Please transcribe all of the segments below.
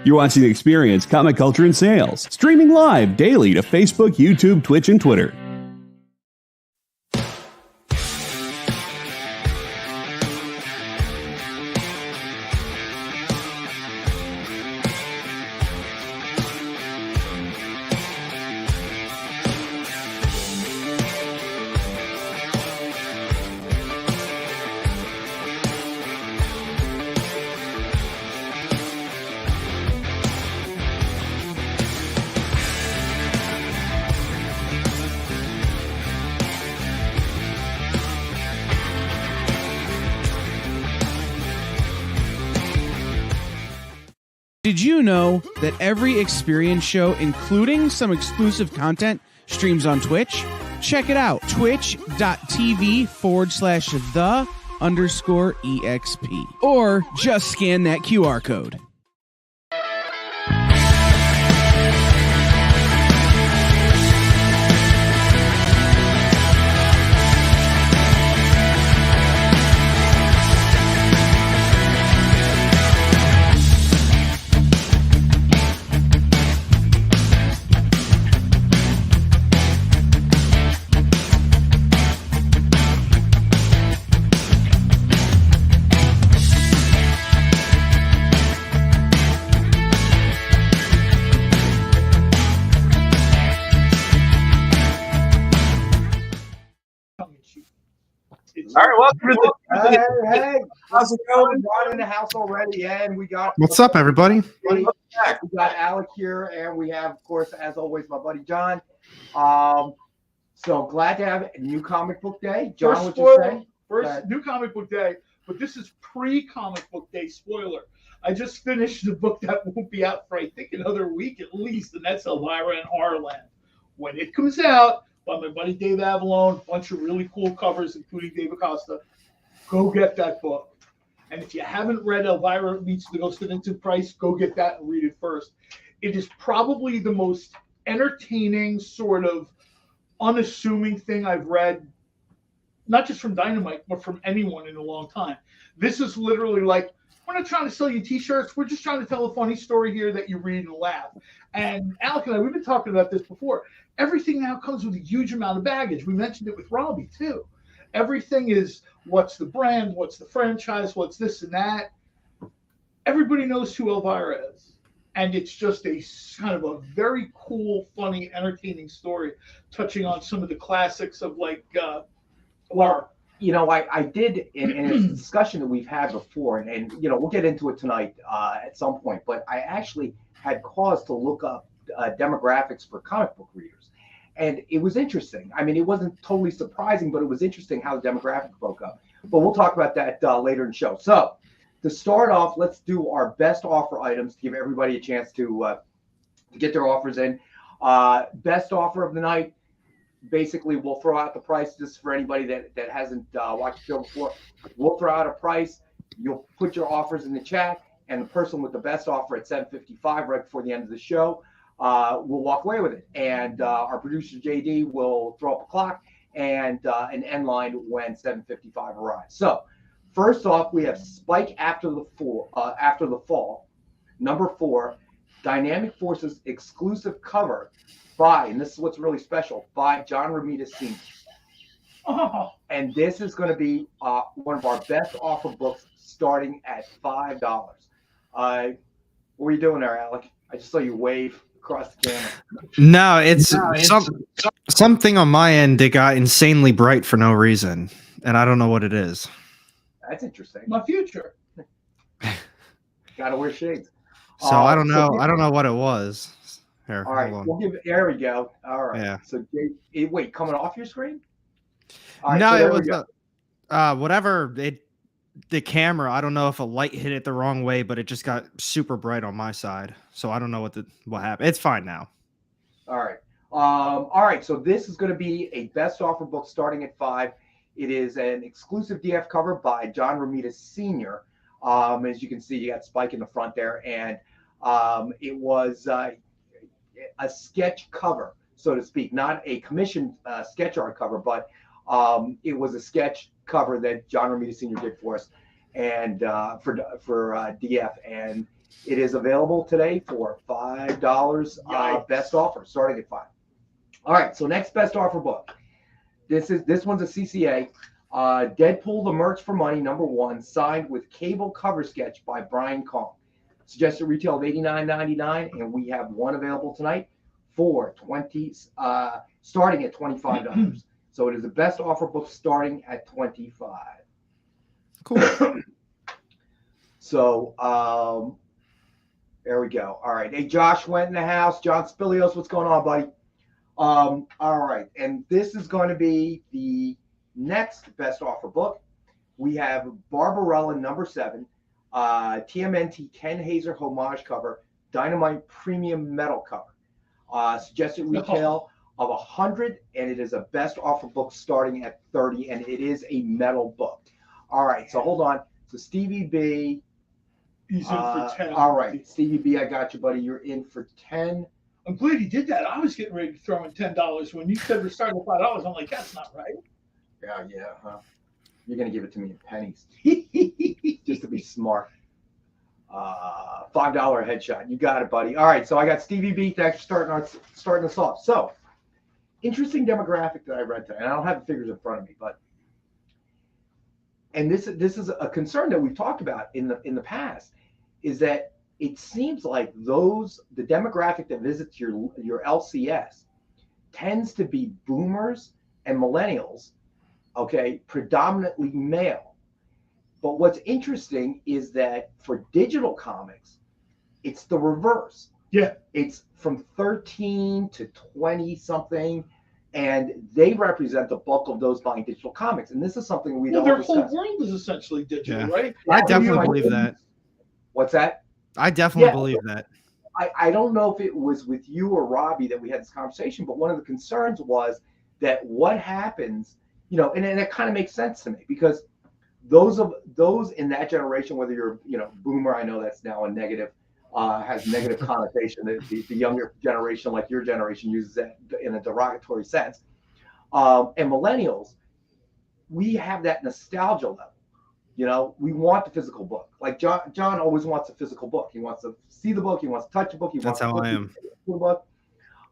You're watching Experience Comic Culture and Sales, streaming live daily to Facebook, YouTube, Twitch, and Twitter. Did you know that every Experience show, including some exclusive content, streams on Twitch? Check it out, twitch.tv/the_EXP. Or just scan that QR code. All right, welcome to the Hey, how's it going? Ron in the house already, and we got what's up, everybody? We got Alec here, and we have, of course, as always, my buddy John. So glad to have a new comic book day. John, what you say? First new comic book day, but this is pre-comic book day. Spoiler: I just finished the book that won't be out for I think another week at least, and that's Elvira and Horrorland. When it comes out, by my buddy Dave Avalone, a bunch of really cool covers, including Dave Acosta. Go get that book. And if you haven't read Elvira Meets the Ghost of Vincent Price, go get that and read it first. It is probably the most entertaining, sort of unassuming thing I've read, not just from Dynamite, but from anyone in a long time. This is literally like, we're not trying to sell you T-shirts. We're just trying to tell a funny story here that you read and laugh. And Alec and I, we've been talking about this before. Everything now comes with a huge amount of baggage. We mentioned it with Robbie, too. Everything is, what's the brand, what's the franchise, what's this and that. Everybody knows who Elvira is. And it's just a kind of a very cool, funny, entertaining story, touching on some of the classics of like horror. You know, I did, in a discussion that we've had before, and you know, we'll get into it tonight at some point, but I actually had cause to look up demographics for comic book readers. And it was interesting. I mean, it wasn't totally surprising, but it was interesting how the demographic broke up. But we'll talk about that later in the show. So to start off, let's do our best offer items to give everybody a chance to get their offers in. Best offer of the night. Basically, we'll throw out the price just for anybody that hasn't watched the show before. We'll throw out a price. You'll put your offers in the chat, and the person with the best offer at $7.55 right before the end of the show will walk away with it. And our producer, JD, will throw up a clock and an end line when $7.55 arrives. So first off, we have Spike After the Fall, number 4, Dynamic Forces exclusive cover by, and this is what's really special, by John Romita Sr. Oh. And this is going to be one of our best offer books starting at $5. What were you doing there, Alec? I just saw you wave across the camera. No, it's something on my end that got insanely bright for no reason, and I don't know what it is. That's interesting. My future. Gotta wear shades. So I don't know. I don't know what it was. Here, all right, hold on. there we go. All right. Yeah. So wait, coming off your screen? All right, no, so it was whatever. The camera. I don't know if a light hit it the wrong way, but it just got super bright on my side. So I don't know what happened. It's fine now. All right. All right. So this is going to be a best offer book starting at $5. It is an exclusive DF cover by John Romita Sr. As you can see, you got Spike in the front there, and it was a sketch cover, so to speak, not a commissioned sketch art cover, but it was a sketch cover that John Romita Sr. did for us, and for DF, and It is available today for $5. Best offer, starting at $5. All right, so next best offer book. This one's a CCA. Deadpool: The Merch for Money, #1, signed with cable cover sketch by Brian Kong. Suggested retail of $89.99, and we have one available tonight for starting at $25. So it is the best offer book starting at $25. Cool. So there we go. All right. Hey, Josh went in the house. John Spilios, what's going on, buddy? All right. And this is going to be the next best offer book. We have Vampirella #7, TMNT Ken Hazer homage cover, Dynamite premium metal cover. Suggested retail of $100, and it is a best offer book starting at $30, and it is a metal book. All right. So hold on. So Stevie B. He's in for 10. All right, Stevie B, I got you, buddy. You're in for 10. I'm glad he did that. I was getting ready to throw in $10 when you said we're starting at $5. I'm like, that's not right. Yeah, huh? You're gonna give it to me in pennies, just to be smart. $5 headshot. You got it, buddy. All right, so I got Stevie B. Thanks for starting us off. So, interesting demographic that I read today, and I don't have the figures in front of me, but and this is a concern that we've talked about in the past, is that it seems like the demographic that visits your LCS tends to be boomers and millennials, okay, predominantly male. But what's interesting is that for digital comics, it's the reverse. Yeah. It's from 13 to 20 something, and they represent the bulk of those buying digital comics. And this is something we don't their discuss. whole world is essentially digital, Yeah. right? I definitely believe that. What's that? I definitely believe that. I don't know if it was with you or Robbie that we had this conversation, but one of the concerns was that what happens, and it kind of makes sense to me, because those in that generation, whether you're, boomer, I know that's now a negative, has negative connotation. The younger generation, like your generation, uses that in a derogatory sense. And millennials, we have that nostalgia level. We want the physical book. Like John always wants a physical book. He wants to see the book. He wants to touch the book. That's how I am. The book.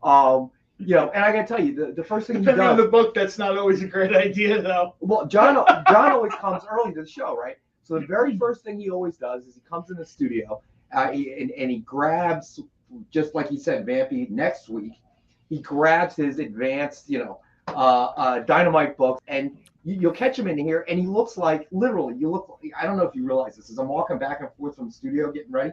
And I got to tell you, the first thing Depending on the book, that's not always a great idea, though. Well, John always comes early to the show, right? So the very first thing he always does is he comes in the studio and he grabs, just like he said, Vampy, next week, he grabs his advanced, Dynamite books, and you'll catch him in here, and he looks like, literally, I don't know if you realize this, as I'm walking back and forth from the studio getting ready,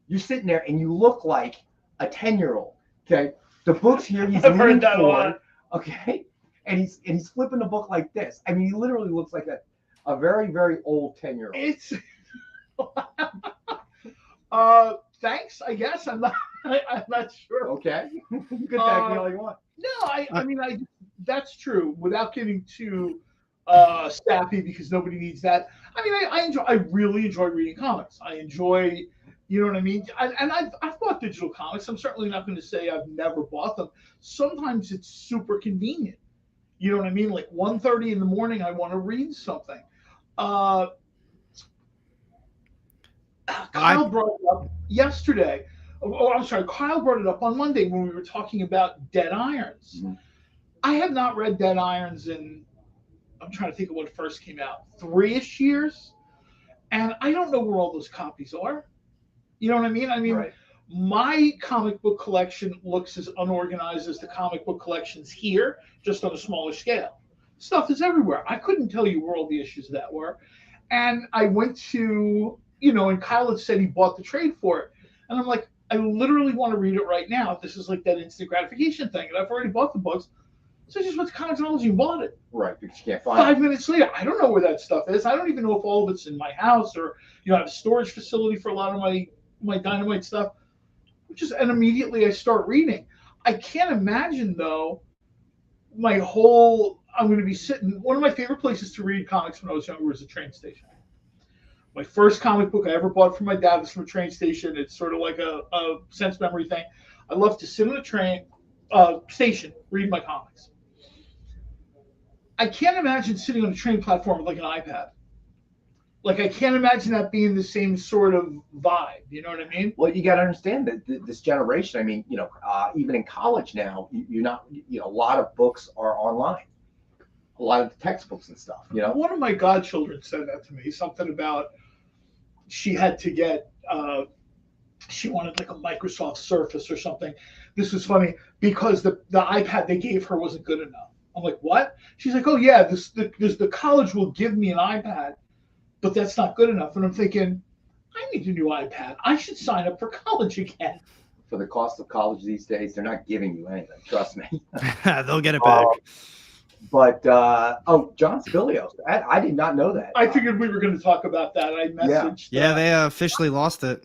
you're sitting there and you look like a 10-year-old, okay? The book's here, he's leaning forward, okay? And he's flipping the book like this. I mean, he literally looks like a very, very old 10-year-old. It's thanks, I guess. I'm not sure. Okay. You can thank me all you want. No, I mean, that's true. Without getting too sappy, because nobody needs that. I mean, I really enjoy reading comics. I enjoy, you know what I mean? And I've bought digital comics. I'm certainly not going to say I've never bought them. Sometimes it's super convenient. You know what I mean? Like 1:30 in the morning, I want to read something. Kyle brought it up yesterday. Oh, I'm sorry. Kyle brought it up on Monday when we were talking about Dead Irons. Mm-hmm. I have not read Dead Irons in, I'm trying to think of when it first came out, 3-ish years. And I don't know where all those copies are. You know what I mean? I mean, right. My comic book collection looks as unorganized as the comic book collections here, just on a smaller scale. Stuff is everywhere. I couldn't tell you where all the issues of that were. And I went to, and Kyle had said he bought the trade for it. And I'm like, I literally want to read it right now. This is like that instant gratification thing. And I've already bought the books. So I just went to Comixology and bought it. Right, because you can't find it. 5 minutes later, I don't know where that stuff is. I don't even know if all of it's in my house or, I have a storage facility for a lot of my Dynamite stuff. And immediately I start reading. I can't imagine, though, I'm going to be sitting. One of my favorite places to read comics when I was younger was a train station. My first comic book I ever bought from my dad was from a train station. It's sort of like a sense memory thing. I love to sit on a train station, read my comics. I can't imagine sitting on a train platform with like an iPad. Like, I can't imagine that being the same sort of vibe. You know what I mean? Well, you got to understand that this generation, I mean, even in college now, you're not, a lot of books are online. A lot of the textbooks and stuff, One of my godchildren said that to me, something about she had to get, she wanted like a Microsoft Surface or something. This was funny because the iPad they gave her wasn't good enough. I'm like, what? She's like, oh yeah, the college will give me an iPad, but that's not good enough. And I'm thinking, I need a new iPad. I should sign up for college again. For the cost of college these days, they're not giving you anything. Trust me. They'll get it back. But John Spilios, I did not know that. I figured we were going to talk about that. I messaged. Yeah, they officially lost it.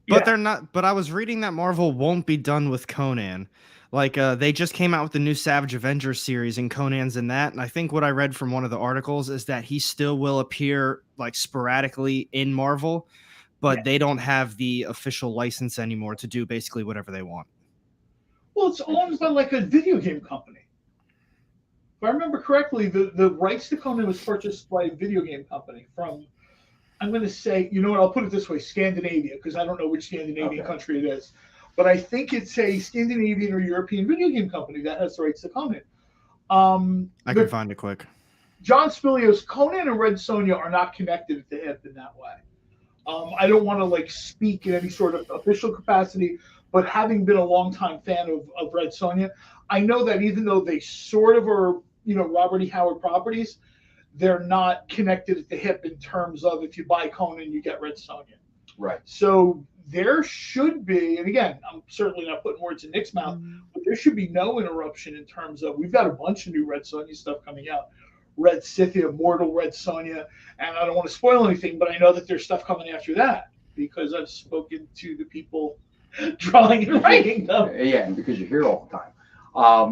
But they're not. But I was reading that Marvel won't be done with Conan. Like they just came out with the new Savage Avengers series, and Conan's in that. And I think what I read from one of the articles is that he still will appear like sporadically in Marvel, but they don't have the official license anymore to do basically whatever they want. Well, it's owned by like a video game company. If I remember correctly, the rights to Conan was purchased by a video game company from, I'm going to say, you know what, I'll put it this way, Scandinavia, because I don't know which Scandinavian country it is. But I think it's a Scandinavian or European video game company that has the rights to Conan. I can find it quick. John Spilios, Conan and Red Sonja are not connected at the hip in that way. I don't want to like speak in any sort of official capacity, but having been a longtime fan of Red Sonja, I know that even though they sort of are, Robert E. Howard properties, they're not connected at the hip in terms of if you buy Conan, you get Red Sonja. Right. So there should be, and again, I'm certainly not putting words in Nick's mouth, but there should be no interruption in terms of, we've got a bunch of new Red Sonja stuff coming out. Red Scythia, Mortal Red Sonja, and I don't want to spoil anything, but I know that there's stuff coming after that because I've spoken to the people drawing and writing them. Yeah, and because you're here all the time.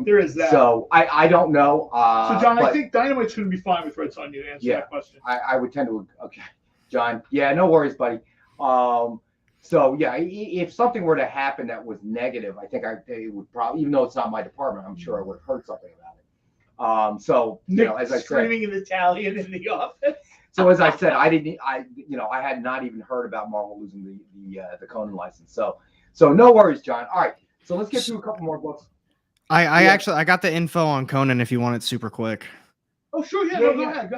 There is that. So I don't know. So John, I think Dynamite's going to be fine with Red Sonja to answer that question. I would tend to. Okay, John. Yeah, no worries, buddy. So yeah, if something were to happen that was negative, I think it would probably, even though it's not my department, I'm sure I would have heard something about it. So as I said, screaming in Italian in the office. So as I said, I had not even heard about Marvel losing the Conan license. So no worries, John. All right, so let's get to a couple more books. I got the info on Conan if you want it super quick. Oh sure, go ahead.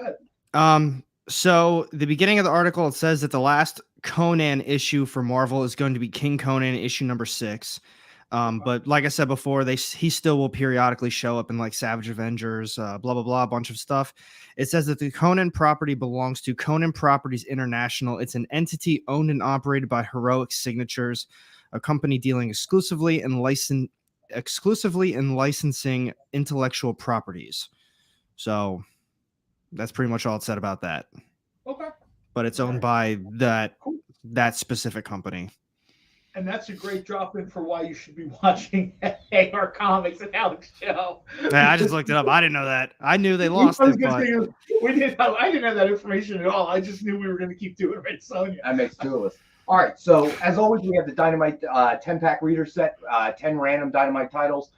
So the beginning of the article, it says that the last Conan issue for Marvel is going to be King Conan issue number 6. But like I said before, he still will periodically show up in like Savage Avengers, blah, blah, blah, a bunch of stuff. It says that the Conan property belongs to Conan Properties International. It's an entity owned and operated by Heroic Signatures, a company dealing exclusively in licensing intellectual properties. So that's pretty much all it said about that. Okay. But it's owned by that specific company. And that's a great drop in for why you should be watching AR Comics and Alex Show. Yeah, I just looked it up. I didn't know that. I knew they lost it. But... I didn't have that information at all. I just knew we were going to keep doing Red Sonja. That makes two of us. All right. So as always, we have the Dynamite 10-pack reader set, 10 random Dynamite titles.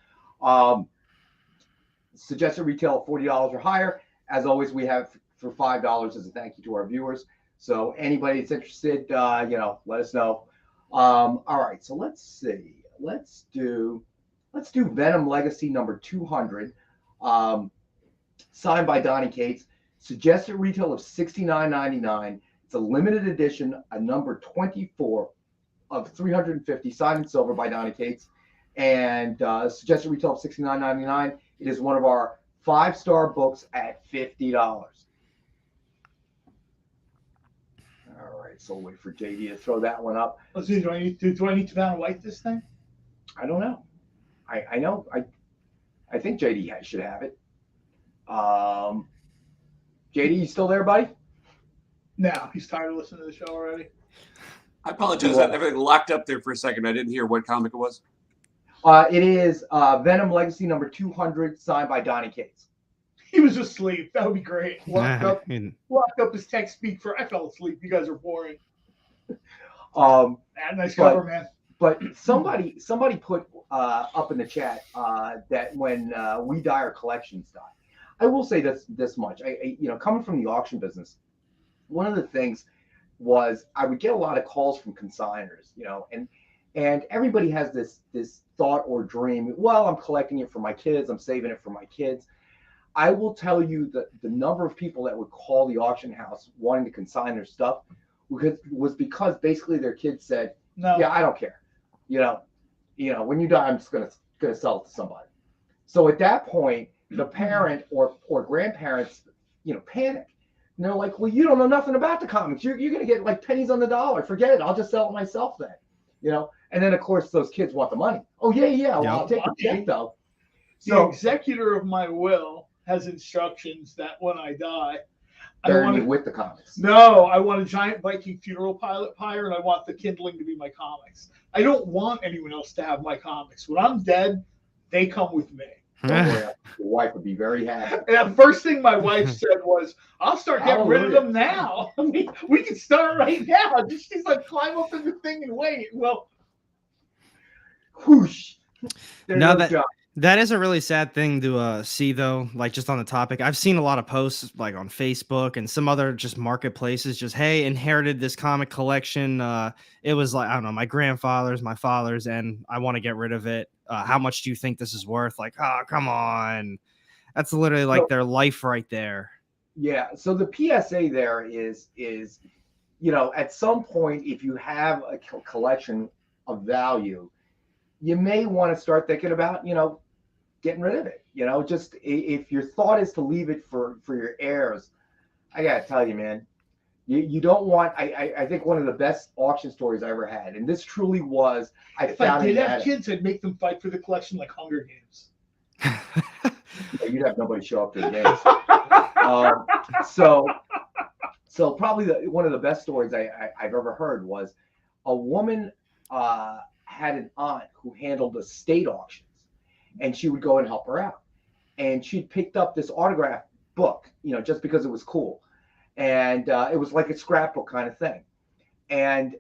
Suggested retail of $40 or higher. As always, we have for $5 as a thank you to our viewers. So anybody that's interested, let us know. All right, so let's see. Let's do Venom Legacy number 200, signed by Donny Cates. Suggested retail of $69.99. It's a limited edition, a number 24 of 350, signed in silver by Donny Cates, and suggested retail of $69.99. It is one of our 5-star books at $50. All right, so we'll wait for JD to throw that one up. Let's see, do I need to Van White this thing? I don't know. I know. I think JD should have it. JD, you still there, buddy? No, he's tired of listening to the show already. I apologize. I had everything locked up there for a second. I didn't hear what comic it was. It is Venom Legacy number 200, signed by Donny Cates. He was asleep. That would be great. Locked up his tech speak for. I fell asleep. You guys are boring. Nice cover, man. But somebody put up in the chat that when we die, our collections die. I will say this much. I coming from the auction business, one of the things was I would get a lot of calls from consigners, and everybody has this thought or dream. Well, I'm collecting it for my kids. I'm saving it for my kids. I will tell you that the number of people that would call the auction house wanting to consign their stuff was because basically their kids said, No. "Yeah, I don't care. When you die, I'm just gonna sell it to somebody." So at that point, the parent or grandparents, panic. And they're like, "Well, you don't know nothing about the comics. You're gonna get like pennies on the dollar. Forget it. I'll just sell it myself then." And then of course those kids want the money. Oh yeah. Well, I'll take the check though. The executor of my will has instructions that when I die, bury me with the comics. No, I want a giant Viking funeral pyre, and I want the kindling to be my comics. I don't want anyone else to have my comics. When I'm dead, they come with me. Don't worry, your wife would be very happy. And the first thing my wife said was, "I'll start getting rid of them now. I mean, we can start right now." She's like, "Climb up in the thing and wait." Well, whoosh. Now that is a really sad thing to see, though. Like, just on the topic, I've seen a lot of posts like on Facebook and some other just marketplaces. Just, hey, inherited this comic collection. It was like, I don't know, my grandfather's, my father's, and I want to get rid of it. How much do you think this is worth? Like, oh, come on. That's literally like their life right there. Yeah. So the PSA there is at some point, if you have a collection of value, you may want to start thinking about, getting rid of it. Just if your thought is to leave it for your heirs, I gotta tell you, man, you don't want. I think one of the best auction stories I ever had, and this truly was. If I did have kids, I'd make them fight for the collection like Hunger Games. You'd have nobody show up to the games. So probably one of the best stories I've ever heard was a woman had an aunt who handled the state auctions, and she would go and help her out. And she'd picked up this autograph book, just because it was cool. And it was like a scrapbook kind of thing. And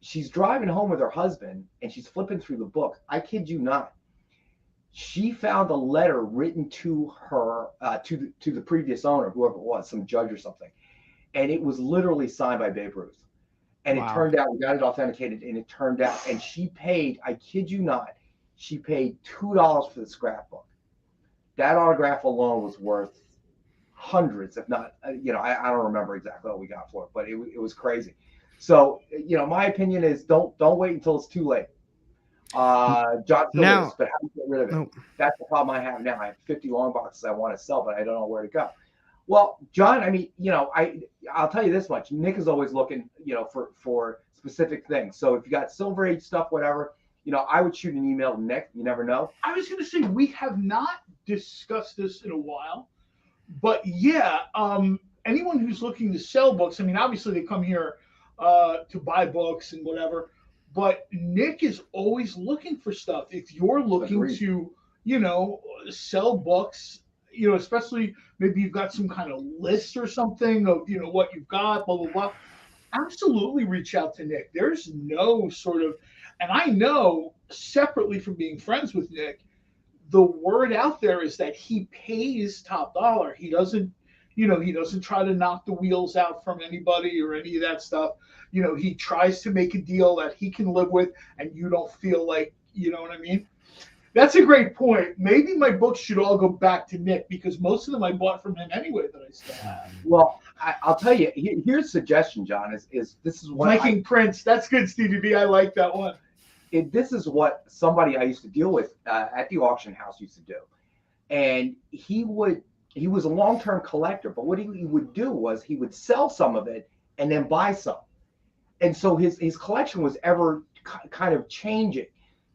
she's driving home with her husband, and she's flipping through the book. I kid you not. She found a letter written to her, to the previous owner, whoever it was, some judge or something. And it was literally signed by Babe Ruth. And It turned out, we got it authenticated, and it turned out, and she paid, I kid you not, she paid $2 for the scrapbook. That autograph alone was worth hundreds, if not, I don't remember exactly what we got for it, but it was crazy. So, my opinion is don't wait until it's too late. John Phillips, but how do you get rid of it? That's the problem I have now. I have 50 long boxes I want to sell, but I don't know where to go. Well, John, I mean, I'll tell you this much. Nick is always looking, for specific things. So if you got Silver Age stuff, whatever, I would shoot an email to Nick. You never know. I was going to say, we have not discussed this in a while, but yeah, anyone who's looking to sell books, I mean, obviously they come here to buy books and whatever, but Nick is always looking for stuff. If you're looking to, sell books, especially maybe you've got some kind of list or something of, what you've got, blah, blah, blah, absolutely reach out to Nick. There's no sort of, and I know separately from being friends with Nick, the word out there is that he pays top dollar. He doesn't, he doesn't try to knock the wheels out from anybody or any of that stuff. He tries to make a deal that he can live with and you don't feel like, you know what I mean? That's a great point. Maybe my books should all go back to Nick because most of them I bought from him anyway that I still have. Well, I'll tell you, here's a suggestion, John, is this is what Viking Prince. That's good, Stevie B. I like that one. This is what somebody I used to deal with at the auction house used to do. And he was a long-term collector, but what he would do was he would sell some of it and then buy some. And so his collection was ever kind of changing.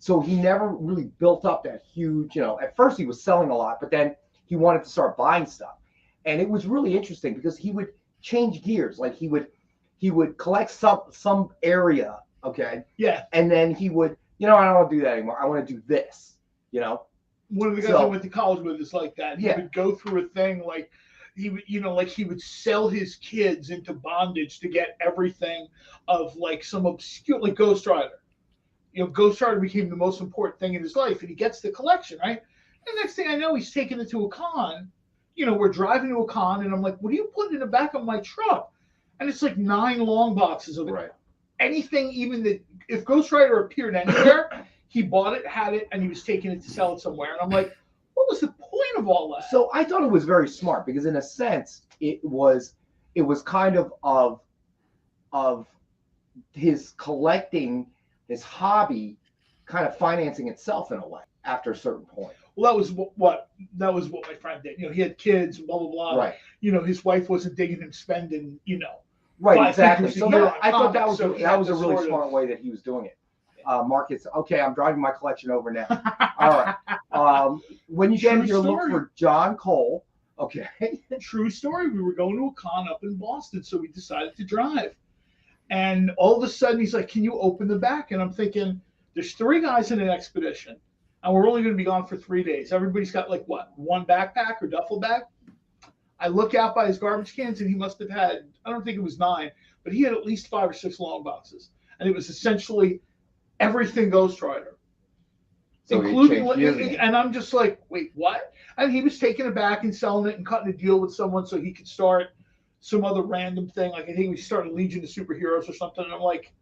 So he never really built up that huge, at first he was selling a lot, but then he wanted to start buying stuff. And it was really interesting because he would change gears. Like he would collect some area, okay? Yeah. And then he would, I don't want to do that anymore. I want to do this, One of the guys I went to college with is like that. He would go through a thing like he would, like he would sell his kids into bondage to get everything of like some obscure, like Ghost Rider. Ghost Rider became the most important thing in his life, and he gets the collection, right? And next thing I know, he's taking it to a con. We're driving to a con, and I'm like, "What are you putting in the back of my truck?" and it's like 9 long boxes of it. Right. Anything, even that if Ghost Rider appeared anywhere, he bought it, had it, and he was taking it to sell it somewhere. And I'm like, what was the point of all that? So I thought it was very smart because, in a sense, it was kind of his collecting, his hobby, kind of financing itself in a way after a certain point. Well, that was what my friend did. He had kids, blah blah blah. Right. His wife wasn't digging him spending, Right, 5 exactly. figures a So year that, on I thought that comics, was so he had a to really sort of- smart way that he was doing it. Marcus, okay, I'm driving my collection over now. All right. When you get True here, look story. for John Cole. Okay. True story. We were going to a con up in Boston, so we decided to drive. And all of a sudden, he's like, "Can you open the back?" And I'm thinking, "There's 3 guys in an expedition, and we're only going to be gone for 3 days. Everybody's got like what, 1 backpack or duffel bag?" I look out by his garbage cans, and he must have had, I don't think it was 9, but he had at least 5 or 6 long boxes, and it was essentially everything Ghost Rider, So he including. changed using it. And I'm just like, "Wait, what?" And he was taking it back and selling it and cutting a deal with someone so he could start some other random thing. Like I think we started Legion of Superheroes or something. And I'm like,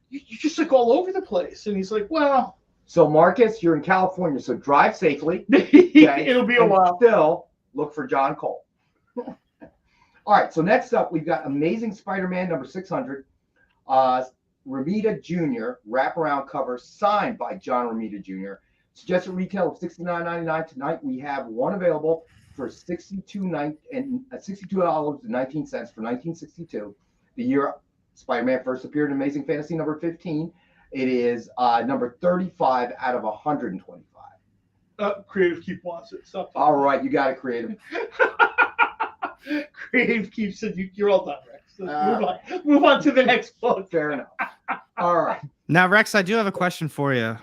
you're just like all over the place. And he's like, "Well, So Marcus, you're in California, so drive safely. Okay? it'll be a And while." Still look for John Cole. All right, so next up, we've got Amazing Spider-Man number 600. Romita Jr. wraparound cover signed by John Romita Jr. Suggested retail of $69.99. Tonight we have one available for $62.19 for 1962. The year Spider-Man first appeared in Amazing Fantasy number 15. It is number 35 out of 125. Creative Keep wants it. Stop. All right, you got it, Creative. Creative Keep said, "You're all done, Rex. Move on to the next book." Fair enough. All right. Now, Rex, I do have a question for you.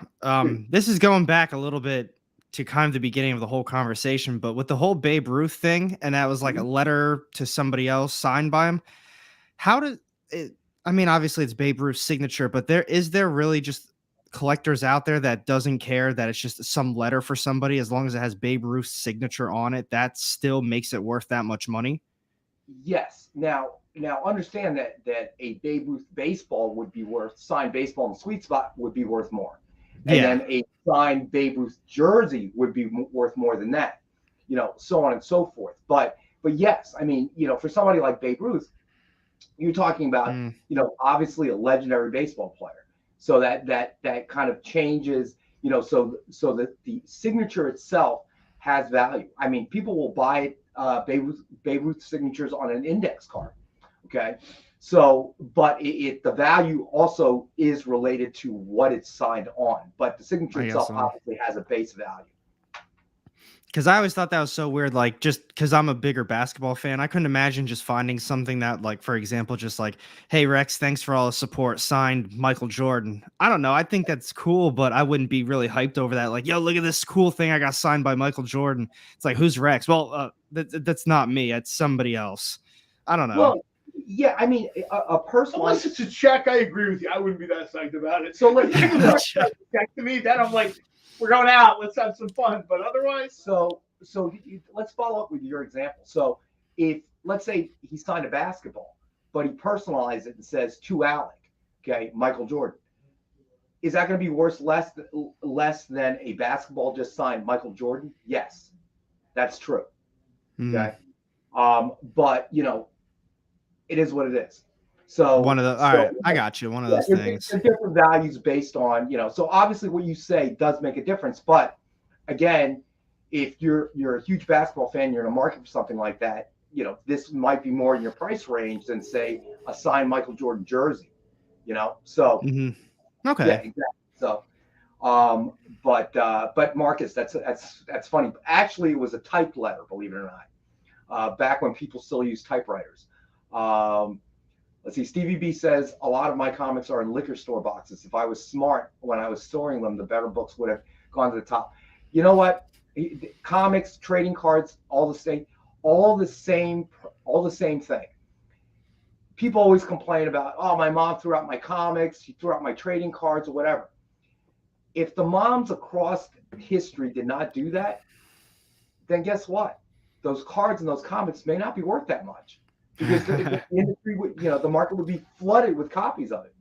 This is going back a little bit to kind of the beginning of the whole conversation, but with the whole Babe Ruth thing, and that was like a letter to somebody else signed by him. How did it? I mean, obviously it's Babe Ruth's signature, but is there really just collectors out there that doesn't care that it's just some letter for somebody as long as it has Babe Ruth's signature on it? That still makes it worth that much money. Yes. Now understand that a Babe Ruth baseball would be worth, signed baseball in the sweet spot would be worth more. And then a signed Babe Ruth jersey would be worth more than that, so on and so forth. But yes, I mean, for somebody like Babe Ruth, you're talking about, obviously a legendary baseball player. So that kind of changes, so that the signature itself has value. I mean, people will buy Babe Ruth signatures on an index card. Okay. So, but the value also is related to what it's signed on, but the signature itself obviously has a base value. Because I always thought that was so weird, like just because I'm a bigger basketball fan, I couldn't imagine just finding something that, like, for example, just like, "Hey Rex, thanks for all the support, signed Michael Jordan." I don't know. I think that's cool, but I wouldn't be really hyped over that. Like, "Yo, look at this cool thing I got signed by Michael Jordan." It's like, who's Rex? Well, that's not me. It's somebody else. I don't know. Well, yeah, I mean, a person. Unless it's a check, I agree with you. I wouldn't be that psyched about it. So let's check to me, then I'm like, "We're going out. Let's have some fun." But otherwise, so let's follow up with your example. So if, let's say, he signed a basketball, but he personalized it and says "to Alec," okay, Michael Jordan, is that going to be worth less than a basketball just signed Michael Jordan? Yes, that's true. Okay, but it is what it is. So one of the all right, I got you. One of those things. There's different values based on, so obviously what you say does make a difference. But again, if you're a huge basketball fan, you're in a market for something like that, this might be more in your price range than, say, a signed Michael Jordan jersey, So Okay. Yeah, exactly. So but Marcus, that's funny. Actually, it was a typed letter, believe it or not. Back when people still use typewriters. Let's see. Stevie B says a lot of my comics are in liquor store boxes. If I was smart when I was storing them, the better books would have gone to the top. You know what? Comics, trading cards, all the same thing. People always complain about, "Oh, my mom threw out my comics. She threw out my trading cards," or whatever. If the moms across history did not do that, then guess what? Those cards and those comics may not be worth that much. because the industry would, the market would be flooded with copies of it.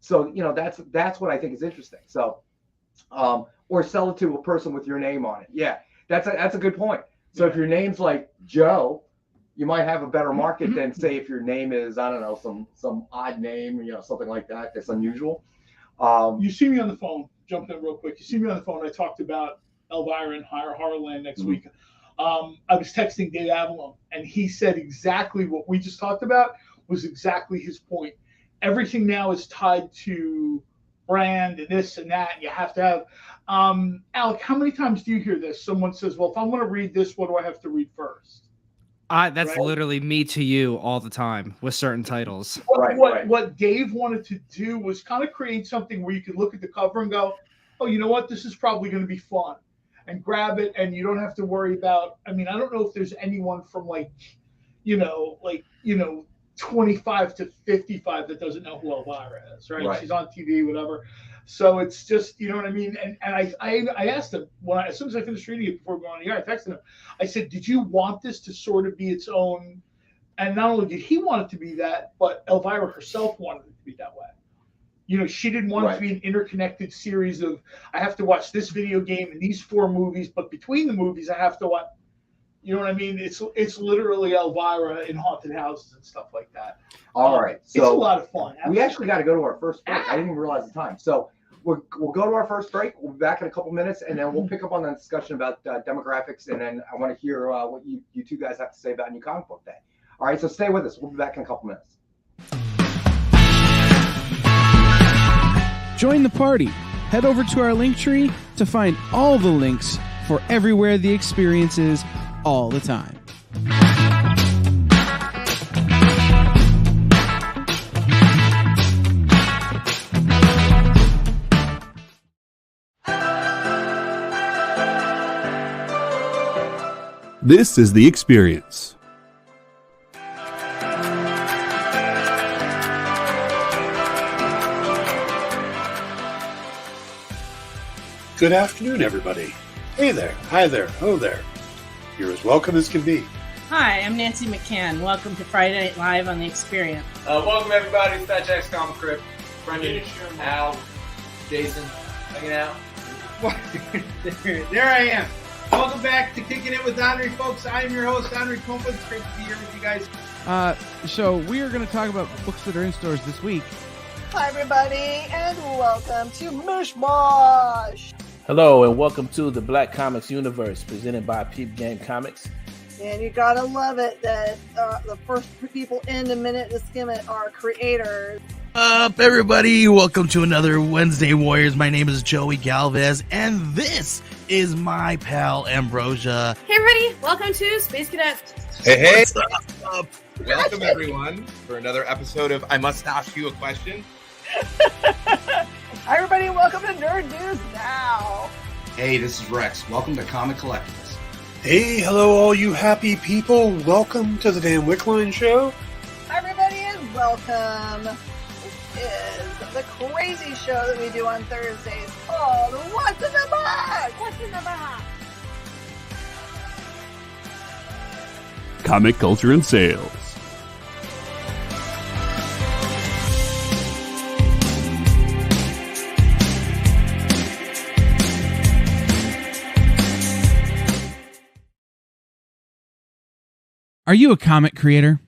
So, that's what I think is interesting. So, or sell it to a person with your name on it. Yeah, that's a good point. So if your name's like Joe, you might have a better market than, say, if your name is, I don't know, some odd name, something like that that's unusual. You see me on the phone, jump in real quick. You see me on the phone. I talked about Elvira and Horrorland next week. I was texting Dave Avalon, and he said exactly what we just talked about was exactly his point. Everything now is tied to brand and this and that. And you have to have. Alec, how many times do you hear this? Someone says, well, if I'm going to read this, what do I have to read first? That's right? Literally me to you all the time with certain titles. What Dave wanted to do was kind of create something where you could look at the cover and go, oh, you know what? This is probably going to be fun. And grab it, and you don't have to worry about, I don't know if there's anyone from 25 to 55 that doesn't know who Elvira is, right? She's on TV, whatever. So it's just, you know what I mean? And I asked him, as soon as I finished reading it before going on the air, I texted him. I said, did you want this to sort of be its own? And not only did he want it to be that, but Elvira herself wanted it to be that way. She didn't want it to be an interconnected series of, I have to watch this video game and these 4 movies, but between the movies, I have to watch. You know what I mean? It's literally Elvira in haunted houses and stuff like that. All right. So it's a lot of fun. We actually got to go to our first break. I didn't even realize the time. So we'll go to our first break. We'll be back in a couple minutes, and then we'll pick up on the discussion about demographics, and then I want to hear what you two guys have to say about New Comic Book Day. All right, so stay with us. We'll be back in a couple minutes. Join the party. Head over to our Linktree to find all the links for everywhere the experience is all the time. This is The Experience. Good afternoon, everybody. Hey there, hi there, ho there. You're as welcome as can be. Hi, I'm Nancy McCann. Welcome to Friday Night Live on The Experience. Welcome, everybody. It's Fat Jack's Comic Crib. Brendan, Al, Jason, hanging out. There I am. Welcome back to Kicking It with Henry, folks. I am your host, Henry Kumpa. It's great to be here with you guys. So we are going to talk about books that are in stores this week. Hi, everybody, and welcome to Mishmash. Hello, and welcome to the Black Comics Universe, presented by Peep Game Comics. And you gotta love it that the first people in a minute to skim it are creators. Up, everybody! Welcome to another Wednesday Warriors. My name is Joey Galvez, and this is my pal Ambrosia. Hey, everybody! Welcome to Space Cadet. Hey! What's up? Welcome, everyone, for another episode of I Must Ask You a Question. Hi, everybody! Welcome to Nerd News Now. Hey, this is Rex. Welcome to Comic Collectables. Hey, hello, all you happy people. Welcome to the Dan Wickline Show. Hi, everybody, and welcome. This is the crazy show that we do on Thursdays called What's in the Box? What's in the box? Comic culture and sales. Are you a comic creator?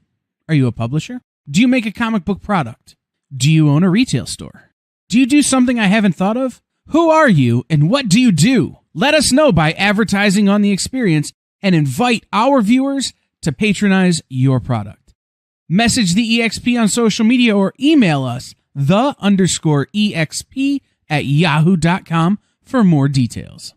Are you a publisher? Do you make a comic book product? Do you own a retail store? Do you do something I haven't thought of? Who are you and what do you do? Let us know by advertising on The Experience and invite our viewers to patronize your product. Message the EXP on social media or email us the_EXP@yahoo.com for more details.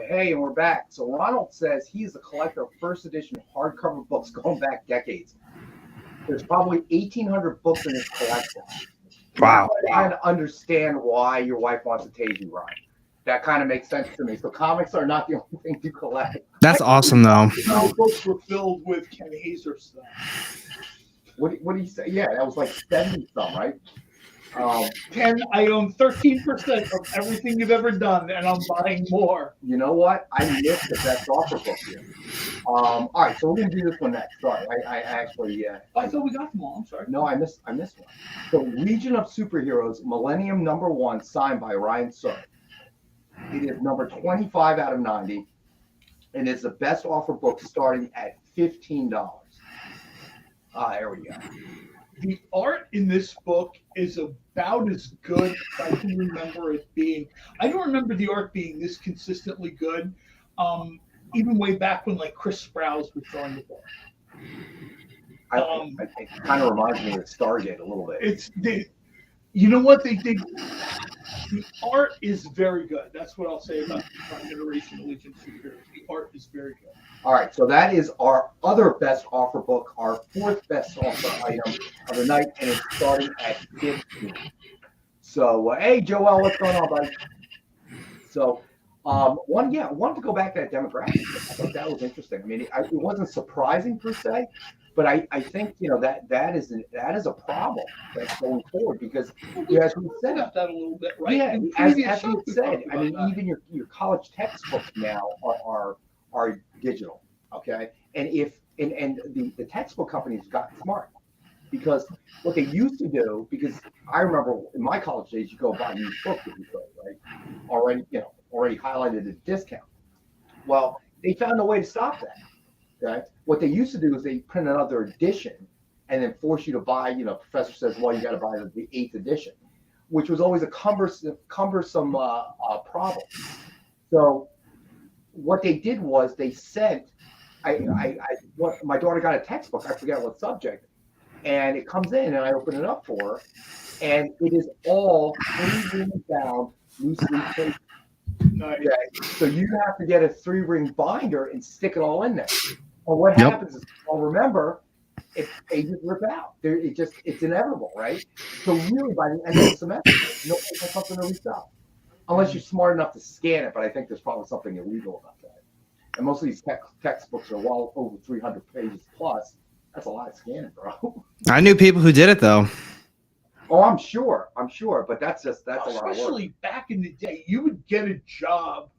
Hey, and we're back. So Ronald says he's a collector of first edition hardcover books going back decades. There's probably 1,800 books in his collection. Wow. I'm trying to understand why your wife wants to tase you, Ron. That kind of makes sense to me. So comics are not the only thing you collect. That's awesome, though. Our books were filled with Ken Hazer stuff. What do you say? Yeah, that was like 70-some, right? Ken, I own 13% of everything you've ever done, and I'm buying more. You know what? I missed the best offer book here. All right, so we're gonna do this one next. Sorry, I actually. I thought we got them all. I'm sorry. No, I missed one. So Legion of Superheroes, Millennium #1, signed by Ryan Sook. It is number 25 out of 90, and it's the best offer book starting at $15. There we go. The art in this book is about as good as I can remember it being. I don't remember the art being this consistently good, even way back when like Chris Sprouse was drawing the book. It kind of reminds me of Stargate a little bit. You know what they did? The art is very good. That's what I'll say about the Prime Iteration of Legion of Superheroes. The art is very good. All right, so that is our other best offer book, our fourth best offer item of the night, and it's starting at 15. So, hey, Joel, what's going on, buddy? So, I wanted to go back to that demographic. I thought that was interesting. I mean, it wasn't surprising per se, but I think that is a problem that's going forward because as we said that a little bit, right? Yeah, as we said, I mean, even your college textbooks now are digital, okay? And the textbook companies got smart because what they used to do, because I remember in my college days, you go buy used books if you could, right? Already highlighted at a discount. Well, they found a way to stop that. Okay? What they used to do is they print another edition and then force you to buy, professor says, well, you got to buy the 8th edition, which was always a cumbersome problem. So what they did was they sent, my daughter got a textbook, I forget what subject, and it comes in and I open it up for her, and it is all three-ring bound, loose leaf paper. Nice. Okay, so you have to get a 3-ring binder and stick it all in there. And what happens is, remember, if pages rip out, it's inevitable, right? So really, by the end of the semester, nobody has something to resell, unless you're smart enough to scan it. But I think there's probably something illegal about that. And most of these textbooks are well over 300 pages plus. That's a lot of scanning, bro. I knew people who did it though. Oh, I'm sure, but that's a lot of work. Especially back in the day, you would get a job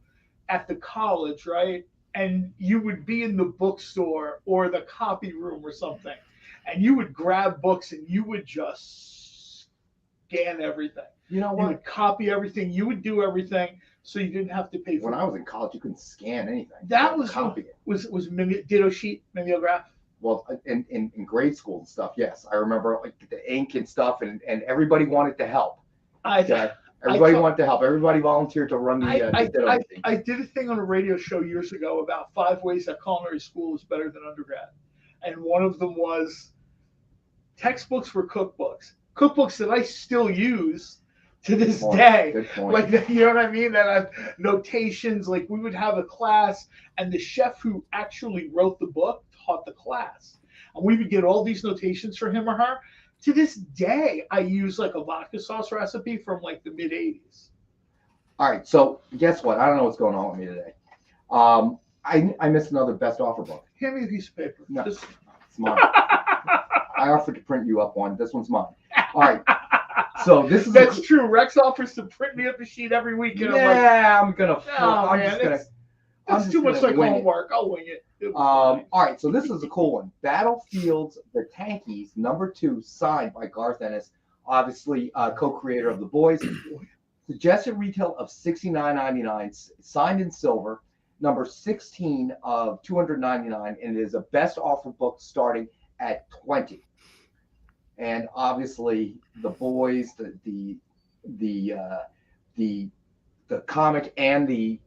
at the college, right? And you would be in the bookstore or the copy room or something, and you would grab books and you would just scan everything. You know what? You would copy everything. You would do everything, so you didn't have to pay for it. When I was in college, you couldn't scan anything. That was ditto sheet, mimeograph. Well, in grade school and stuff, yes, I remember like the ink and stuff, and everybody wanted to help. Everybody wanted to help. Everybody volunteered to run the. I did a thing on a radio show years ago about 5 ways that culinary school is better than undergrad, and one of them was textbooks for cookbooks that I still use to this day. Good point. Like, you know what I mean? That have notations. Like, we would have a class, and the chef who actually wrote the book taught the class, and we would get all these notations for him or her. To this day, I use like a vodka sauce recipe from like the mid 80s. All right, so guess what? I don't know what's going on with me today. I missed another best offer book. Hand me a piece of paper. No, it's mine. I offered to print you up one. This one's mine. All right. So this is that's true. Rex offers to print me up a sheet every week. And I'm gonna. That's too much like homework. I'll wing it. All right, so this is a cool one. Battlefields, the Tankies, #2, signed by Garth Ennis, obviously co-creator of The Boys. Suggested retail of $69.99, signed in silver. Number 16 of 299, and it is a best offer book starting at 20. And obviously, The Boys, the comic and the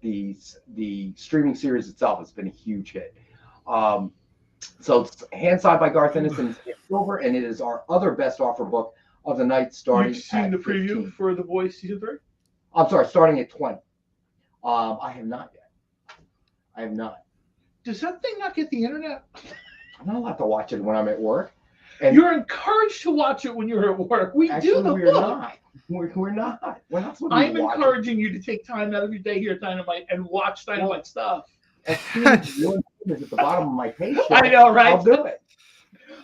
streaming series itself has been a huge hit. So it's hand signed by Garth Ennis in silver, and it is our other best offer book of the night, starting. You've seen the preview 15. For The Boys season 3? I'm sorry, starting at 20. I have not yet. I have not. Does that thing not get the internet? I'm not allowed to watch it when I'm at work. And you're encouraged to watch it when you're at work. We actually, do the we're book. not. We're not. We're not supposed to I'm watch encouraging you to take time out of your day here at Dynamite and watch Dynamite stuff. As soon as your name is at the bottom of my paycheck, I know, right? I'll do it.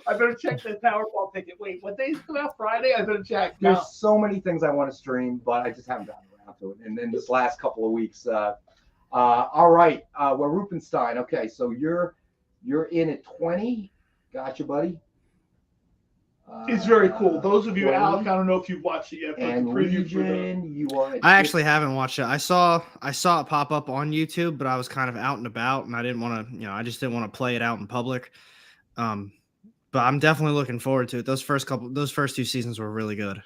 I better check the Powerball ticket. Wait, what days come out? Friday? I better check. There's so many things I want to stream, but I just haven't gotten around to it. And then this last couple of weeks, all right, we're Rupenstein. Okay, so you're in at 20. Gotcha, buddy. It's very cool. Those of you, Alec, I don't know if you've watched it yet, but and the preview Legion, you are. I actually haven't watched it. I saw it pop up on YouTube, but I was kind of out and about, and I didn't want to, I just didn't want to play it out in public. But I'm definitely looking forward to it. Those first 2 seasons were really good.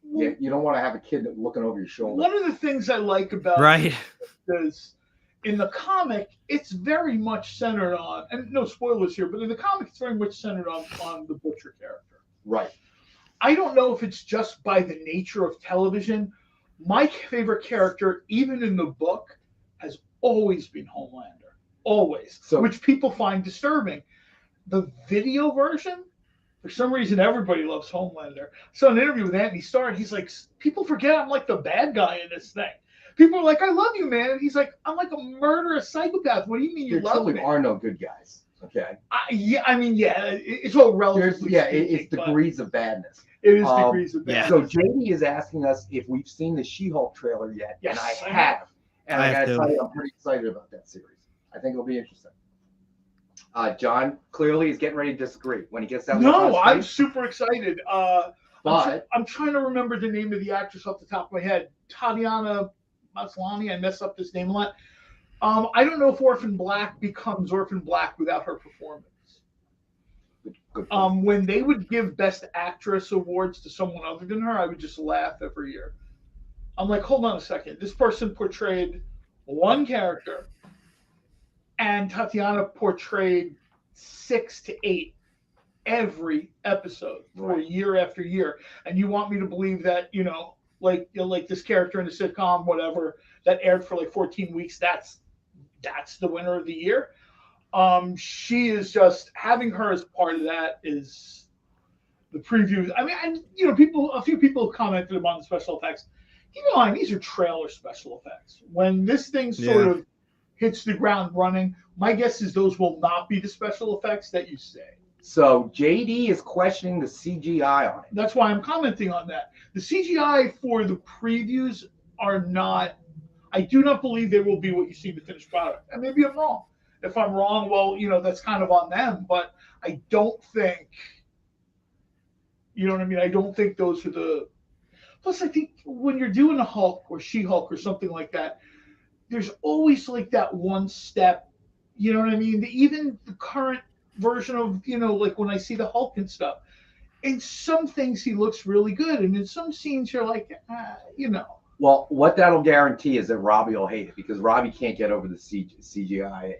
Yeah, you don't want to have a kid looking over your shoulder. One of the things I like about right is in the comic, it's very much centered on, and no spoilers here, but in the comic, it's very much centered on the Butcher character. Right. I don't know if it's just by the nature of television. My favorite character, even in the book, has always been Homelander. Always. Which people find disturbing. The video version, for some reason, everybody loves Homelander. So in an interview with Anthony Starr, he's like, people forget I'm like the bad guy in this thing. People are like, I love you, man. And he's like, I'm like a murderous psychopath. What do you mean you love me? There are no good guys. Okay. It's all relative. It's degrees of badness. It is degrees of badness. So JD is asking us if we've seen the She-Hulk trailer yet, Yes, and I have. And I gotta have tell you, I'm pretty excited about that series. I think it'll be interesting. John clearly is getting ready to disagree when he gets down. No, I'm super excited. But I'm trying to remember the name of the actress off the top of my head. Tatiana Maslany. I mess up this name a lot. I don't know if Orphan Black becomes Orphan Black without her performance. When they would give Best Actress awards to someone other than her, I would just laugh every year. I'm like, hold on a second. This person portrayed one character, and Tatiana portrayed 6 to 8 every episode for year after year. And you want me to believe that, like this character in the sitcom, whatever, that aired for like 14 weeks, that's the winner of the year. She is just having her as part of that is the previews. I mean, a few people have commented about the special effects. Keep in mind, these are trailer special effects. When this thing sort of hits the ground running, my guess is those will not be the special effects that you say. So JD is questioning the CGI on it. That's why I'm commenting on that. The CGI for the previews are not. I do not believe they will be what you see in the finished product. And maybe I'm wrong. If I'm wrong, well, that's kind of on them. But I don't think, you know what I mean? I don't think those are the. Plus, I think when you're doing a Hulk or She-Hulk or something like that, there's always like that one step. You know what I mean? Even the current version of, like when I see the Hulk and stuff, in some things he looks really good. And in some scenes you're like, Well, what that'll guarantee is that Robbie will hate it because Robbie can't get over the CGI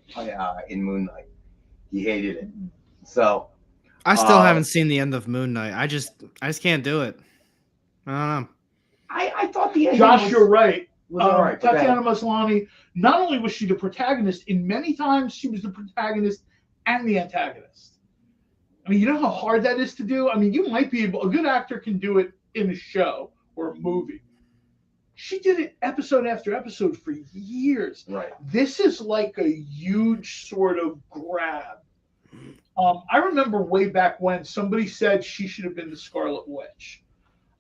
in Moon Knight. He hated it. So I still haven't seen the end of Moon Knight. I just can't do it. I don't know. I thought the end Josh, you're right. all right. Tatiana Maslany, not only was she the protagonist, in many times she was the protagonist and the antagonist. I mean, you know how hard that is to do? I mean, you might be able, a good actor can do it in a show or a movie. She did it episode after episode for years. Right. This is like a huge sort of grab. I remember way back when somebody said she should have been the Scarlet Witch.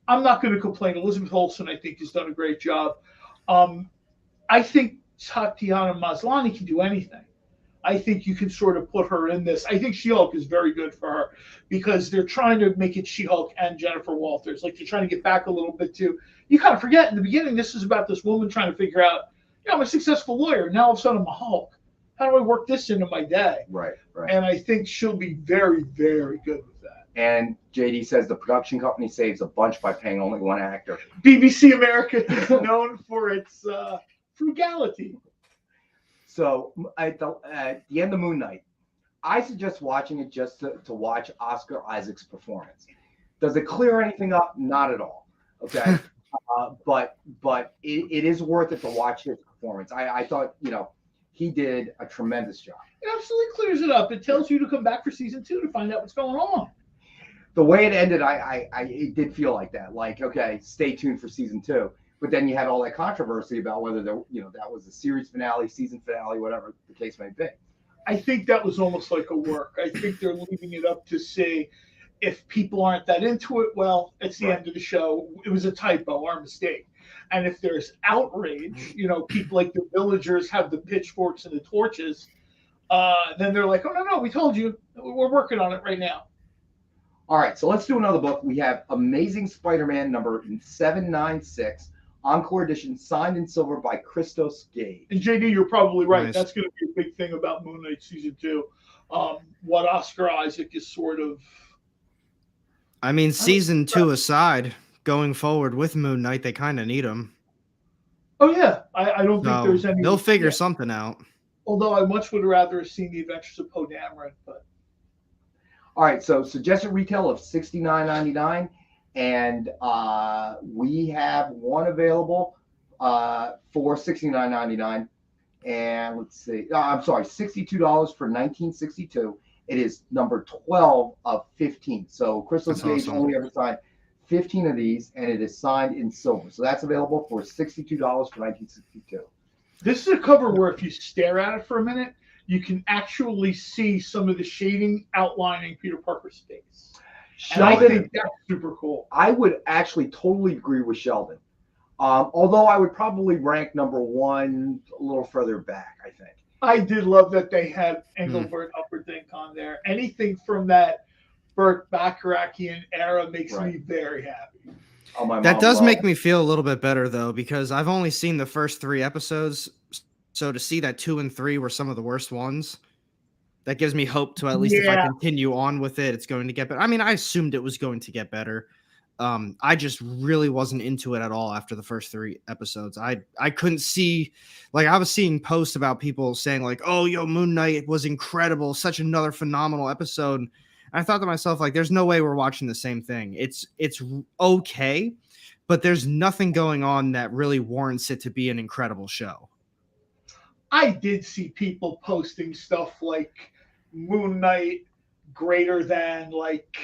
I'm not going to complain. Elizabeth Olsen, I think, has done a great job. I think Tatiana Maslany can do anything. I think you can sort of put her in this. I think She-Hulk is very good for her because they're trying to make it She-Hulk and Jennifer Walters. Like, they're trying to get back a little bit to, you kind of forget in the beginning, this is about this woman trying to figure out, I'm a successful lawyer. Now all of a sudden I'm a Hulk. How do I work this into my day? Right. And I think she'll be very, very good with that. And JD says the production company saves a bunch by paying only one actor. BBC America is known for its frugality. So at the end of Moon Knight, I suggest watching it just to watch Oscar Isaac's performance. Does it clear anything up? Not at all. Okay. But it is worth it to watch his performance. I thought, he did a tremendous job. It absolutely clears it up. It tells you to come back for season 2 to find out what's going on. The way it ended, it did feel like that. Like, okay, stay tuned for season 2. But then you had all that controversy about whether that was a series finale, season finale, whatever the case may be. I think that was almost like a work. I think they're leaving it up to see if people aren't that into it. Well, it's the end of the show. It was a typo, our mistake. And if there's outrage, people like the villagers have the pitchforks and the torches. Then they're like, oh, no, we told you. We're working on it right now. All right, so let's do another book. We have Amazing Spider-Man number 796, Encore Edition, signed in silver by Christos Gage. And JD, you're probably right. Nice. That's going to be a big thing about Moon Knight season 2. What Oscar Isaac is sort of. I mean, season 2 aside, going forward with Moon Knight, they kind of need him. Oh, yeah. I don't think there's any. They'll figure something out. Although I much would rather have seen the Adventures of Poe Dameron, but. All right, so suggested retail of $69.99, and we have one available for $69.99. And let's see, I'm sorry, $62 for 1962. It is number 12 of 15. So Christos Gage only ever signed 15 of these, and it is signed in silver. So that's available for $62 for 1962. This is a cover where if you stare at it for a minute, you can actually see some of the shading outlining Peter Parker's face. And I think that's super cool. I would actually totally agree with Sheldon. Although I would probably rank number 1 a little further back, I think. I did love that they had Engelbert Humperdinck on there. Anything from that Burt Bacharackian era makes me very happy. That does make me feel a little bit better, though, because I've only seen the first 3 episodes. So to see that 2 and 3 were some of the worst ones, that gives me hope to at least if I continue on with it, it's going to get better. I mean, I assumed it was going to get better. I just really wasn't into it at all after the first 3 episodes. I couldn't see, like I was seeing posts about people saying like, oh, Moon Knight was incredible. Such another phenomenal episode. And I thought to myself, like, there's no way we're watching the same thing. It's okay, but there's nothing going on that really warrants it to be an incredible show. I did see people posting stuff like Moon Knight greater than like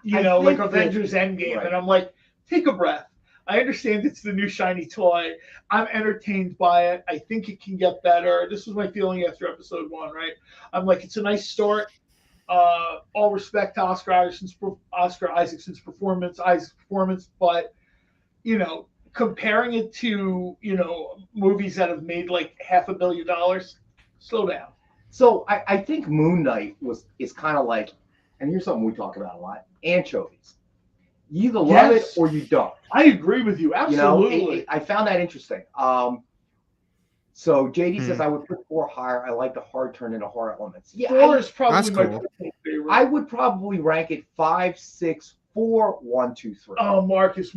Avengers Endgame. And I'm like, take a breath. I understand it's the new shiny toy. I'm entertained by it. I think it can get better. This was my feeling after episode 1, right? I'm like, it's a nice start. All respect to Oscar Isaacson's performance, but comparing it to movies that have made like $500 million, slow down. So I think Moon Knight is kind of like, and here's something we talk about a lot: anchovies. You either love it or you don't. I agree with you absolutely. I found that interesting. So JD says I would put 4 higher. I like the hard turn into horror elements. Yeah, 4 is probably my favorite. I would probably rank it 5, 6, 4, 1, 2, 3. Oh, Marcus,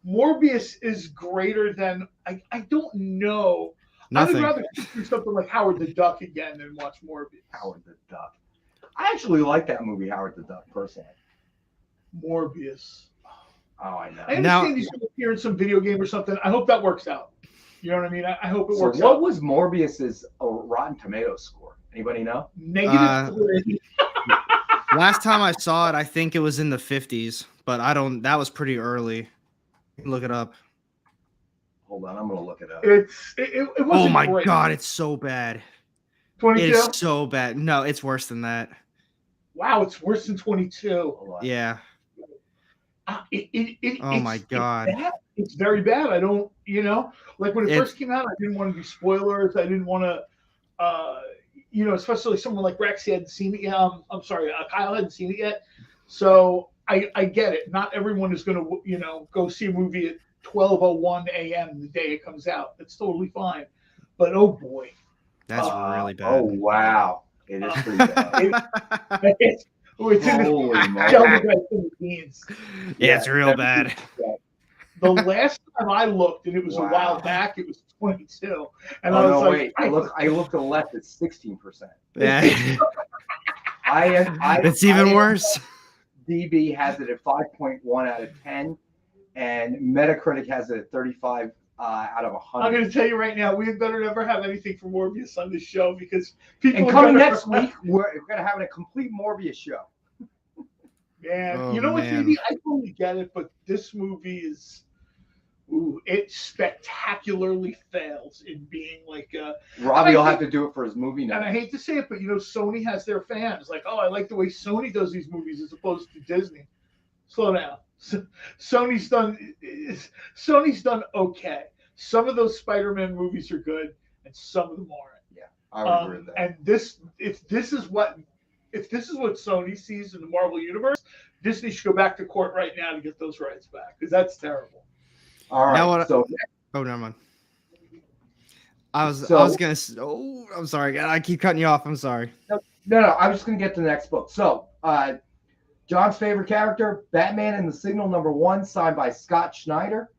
Morbius is greater than I don't know. Nothing. I would rather do something like Howard the Duck again than watch Morbius. Howard the Duck. I actually like that movie, Howard the Duck, personally. Morbius. Oh, I know. I understand he's going to appear in some video game or something. I hope that works out. You know what I mean? I hope it works out. What was Morbius's Rotten Tomatoes score? Anybody know? -3. Last time I saw it, I think it was in the 50s, but that was pretty early. Look it up. Hold on, I'm going to look it up. It wasn't oh my great. God, it's so bad. 22? It's so bad. No, it's worse than that. Wow, it's worse than 22. Yeah. Oh my God. It's very bad. I don't, like when it first came out, I didn't want to do spoilers. I didn't want to, especially someone like Rex, he hadn't seen it yet. I'm sorry, Kyle hadn't seen it yet. So I get it. Not everyone is going to, go see a movie at 12:01 a.m. the day it comes out. That's totally fine. But oh boy. That's really bad. Oh, wow. It is pretty bad. It's in the beans. Yeah, it's real bad. The last time I looked, and it was a while back, it was 22. And I looked to the left, it's 16%. Yeah. It's even worse. DB has it at 5.1 out of 10, and Metacritic has it at 35 out of 100. I'm going to tell you right now, we had better never have anything for Morbius on this show because people. And coming next week, we're going to have a complete Morbius show. Man, you know what, JD? I totally get it, but this movie is. Ooh, it spectacularly fails in being like Robbie will have to do it for his movie now. And I hate to say it, but Sony has their fans. Like, oh, I like the way Sony does these movies as opposed to Disney. Slow down. Sony's done okay. Some of those Spider-Man movies are good, and some of them aren't. Yeah, I would agree with that. And if this is what Sony sees in the Marvel universe, Disney should go back to court right now to get those rights back because that's terrible. All right. Never mind. I was gonna. Oh, I'm sorry. I keep cutting you off. I'm sorry. No. I was just gonna get to the next book. So, John's favorite character, Batman and the Signal #1, signed by Scott Schneider.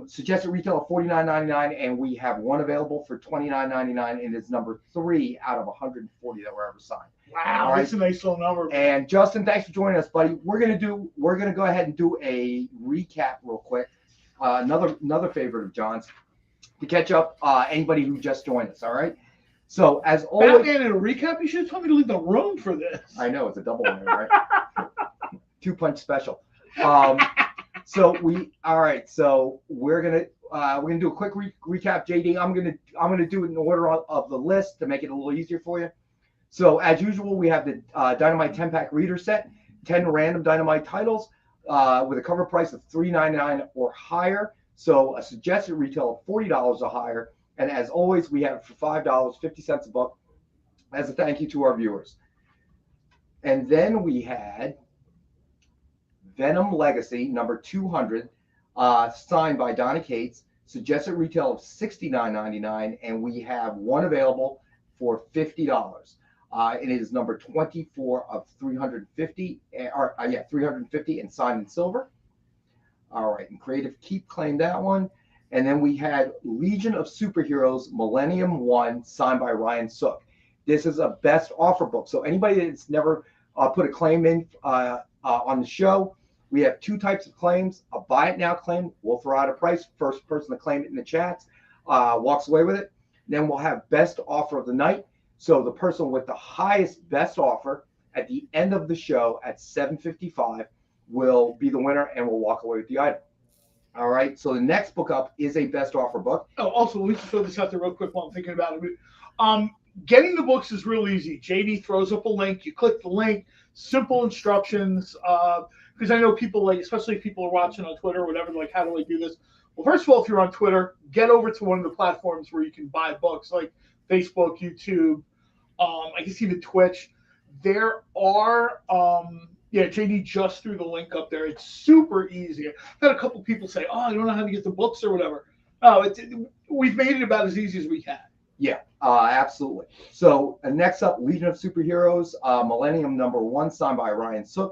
Suggested retail of $49.99, and we have one available for $29.99, and it's number 3 out of 140 that were ever signed. Wow, that's a nice little number. And Justin, thanks for joining us, buddy. We're gonna go ahead and do a recap real quick. Another favorite of John's to catch up anybody who just joined us. All right. So as always, Batman in a recap. You should have told me to leave the room for this. I know it's a double winner, right? 2-punch special. So we're gonna do a quick recap. JD, I'm gonna do it in order of the list to make it a little easier for you. So as usual, we have the Dynamite 10-pack reader set, 10 random Dynamite titles. With a cover price of $3.99 or higher. So a suggested retail of $40 or higher. And as always, we have it for $5, 50 cents a book as a thank you to our viewers. And then we had Venom Legacy, number 200, signed by Donna Cates, suggested retail of $69.99. And we have one available for $50. It is number 24 of 350, 350 and signed in silver. All right, and Creative Keep claimed that one. And then we had Legion of Superheroes, Millennium 1, signed by Ryan Sook. This is a best offer book. So anybody that's never put a claim in on the show, we have 2 types of claims. A buy it now claim, we'll throw out a price. First person to claim it in the chats walks away with it. Then we'll have best offer of the night. So the person with the highest best offer at the end of the show at $7.55 will be the winner and will walk away with the item. All right. So the next book up is a best offer book. Oh, also, let me just throw this out there real quick while I'm thinking about it. Getting the books is real easy. JD throws up a link. You click the link. Simple instructions. Because I know people, like, especially if people are watching on Twitter or whatever, like, how do I do this? Well, first of all, if you're on Twitter, get over to one of the platforms where you can buy books, like Facebook, YouTube, I guess even Twitch. There are, JD just threw the link up there. It's super easy. I've had a couple people say, oh, I don't know how to get the books or whatever. Oh, we've made it about as easy as we can. Yeah, absolutely. So next up, Legion of Superheroes, Millennium #1, signed by Ryan Sook.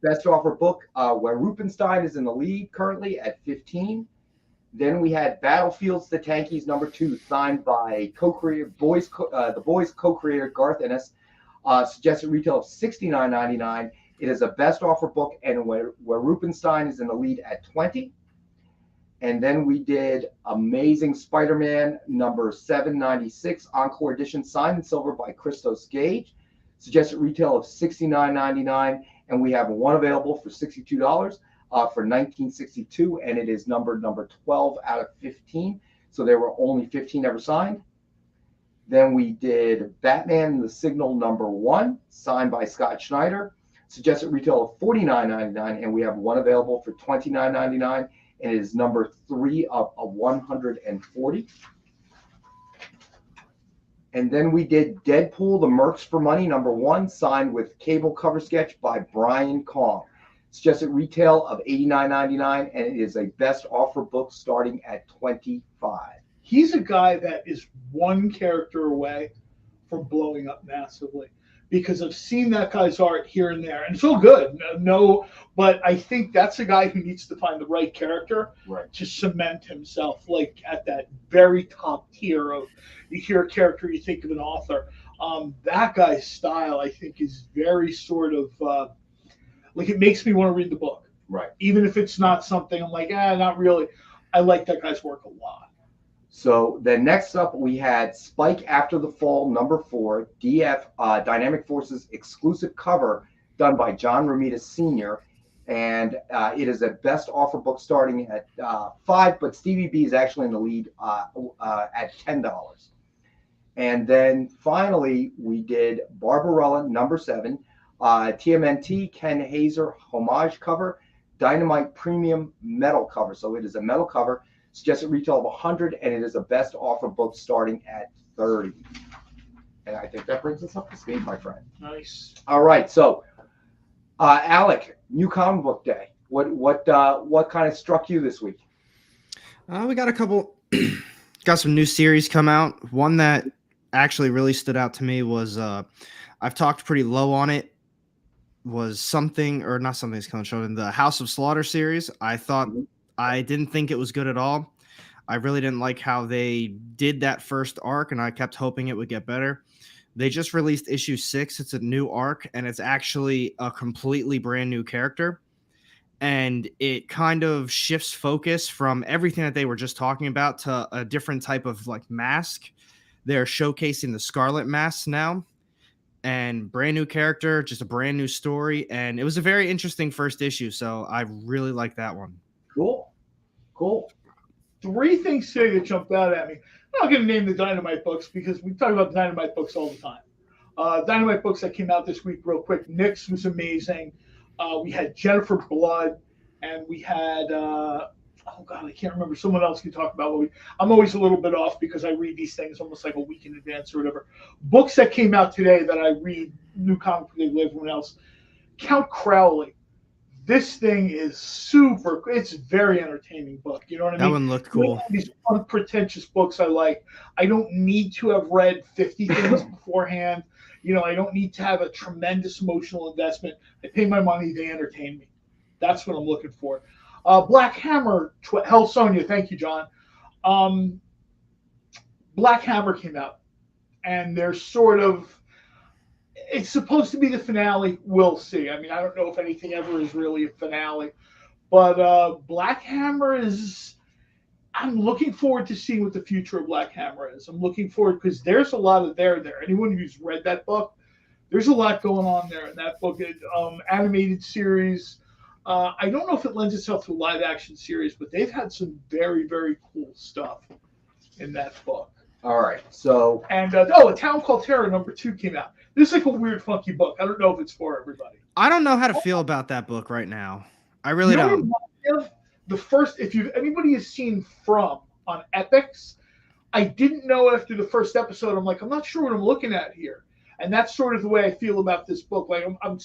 Best offer book, where Rupenstein is in the lead currently at 15. Then we had Battlefields the Tankies #2, signed by the Boys co-creator Garth Ennis. Suggested retail of $69.99. It is a best offer book, and where Rupenstein is in the lead at 20. And then we did Amazing Spider-Man #796, Encore Edition, signed in silver by Christos Gage. Suggested retail of $69.99, and we have one available for $62 for $19.62, and it is number 12 out of 15. So there were only 15 ever signed. Then we did Batman and the Signal #1, signed by Scott Schneider. Suggested retail of $49.99, and we have one available for $29.99, and it is number 3 of 140. And then we did Deadpool, the Mercs for Money #1, signed with cable cover sketch by Brian Kong. Suggested retail of $89.99, and it is a best offer book starting at $25. He's a guy that is one character away from blowing up massively, because I've seen that guy's art here and there, and it's all good. No, but I think that's a guy who needs to find the right character to cement himself, like at that very top tier of, you hear a character, you think of an author. That guy's style, I think, is very sort of like, it makes me want to read the book. Right. Even if it's not something I'm like, not really. I like that guy's work a lot. So then next up, we had Spike After the Fall, #4, DF Dynamic Forces exclusive cover done by John Romita Sr. And it is a best offer book starting at $5, but Stevie B is actually in the lead at $10. And then finally, we did Vampirella #7, TMNT Ken Hazer homage cover, Dynamite premium metal cover. So it is a metal cover, suggested retail of $100, and it is a best offer book starting at $30. And I think that brings us up to speed, my friend. Nice. All right, so Alec, new comic book day. What kind of struck you this week? We got a couple. Got some new series come out. One that actually really stood out to me was I've talked pretty low on it. Was something or not something's coming shown in the House of Slaughter series. I didn't think it was good at all. I really didn't like how they did that first arc, and I kept hoping it would get better. They just released issue 6. It's a new arc, and it's actually a completely brand new character. And it kind of shifts focus from everything that they were just talking about to a different type of like mask. They're showcasing the Scarlet Mask now, and brand new character, just a brand new story. And it was a very interesting first issue. So I really like that one. Cool. 3 things today that jumped out at me. I'm not going to name the Dynamite books because we talk about Dynamite books all the time. Dynamite books that came out this week real quick. Nyx was amazing. We had Jennifer Blood, and we had, oh God, I can't remember. Someone else can talk about what I'm always a little bit off because I read these things almost like a week in advance or whatever. Books that came out today that I read, new comic book, everyone else. Count Crowley. This thing is super. It's a very entertaining book. You know what I mean? That one looked cool. These unpretentious books I like. I don't need to have read 50 things beforehand. You know, I don't need to have a tremendous emotional investment. I pay my money, they entertain me. That's what I'm looking for. Black Hammer, Hell Sonia, thank you, John. Black Hammer came out, and they're sort of, it's supposed to be the finale. We'll see. I mean, I don't know if anything ever is really a finale, but Black Hammer is, I'm looking forward to seeing what the future of Black Hammer is. I'm looking forward because there's a lot of there. Anyone who's read that book, there's a lot going on there in that book. Animated series. I don't know if it lends itself to a live action series, but they've had some very, very cool stuff in that book. All right, so and A Town Called Terror #2 came out. This is like a weird, funky book. I don't know if it's for everybody. I don't know how to feel about that book right now. I really don't. The first, if anybody has seen From on Epics, I didn't know after the first episode. I'm like, I'm not sure what I'm looking at here, and that's sort of the way I feel about this book. Like I'm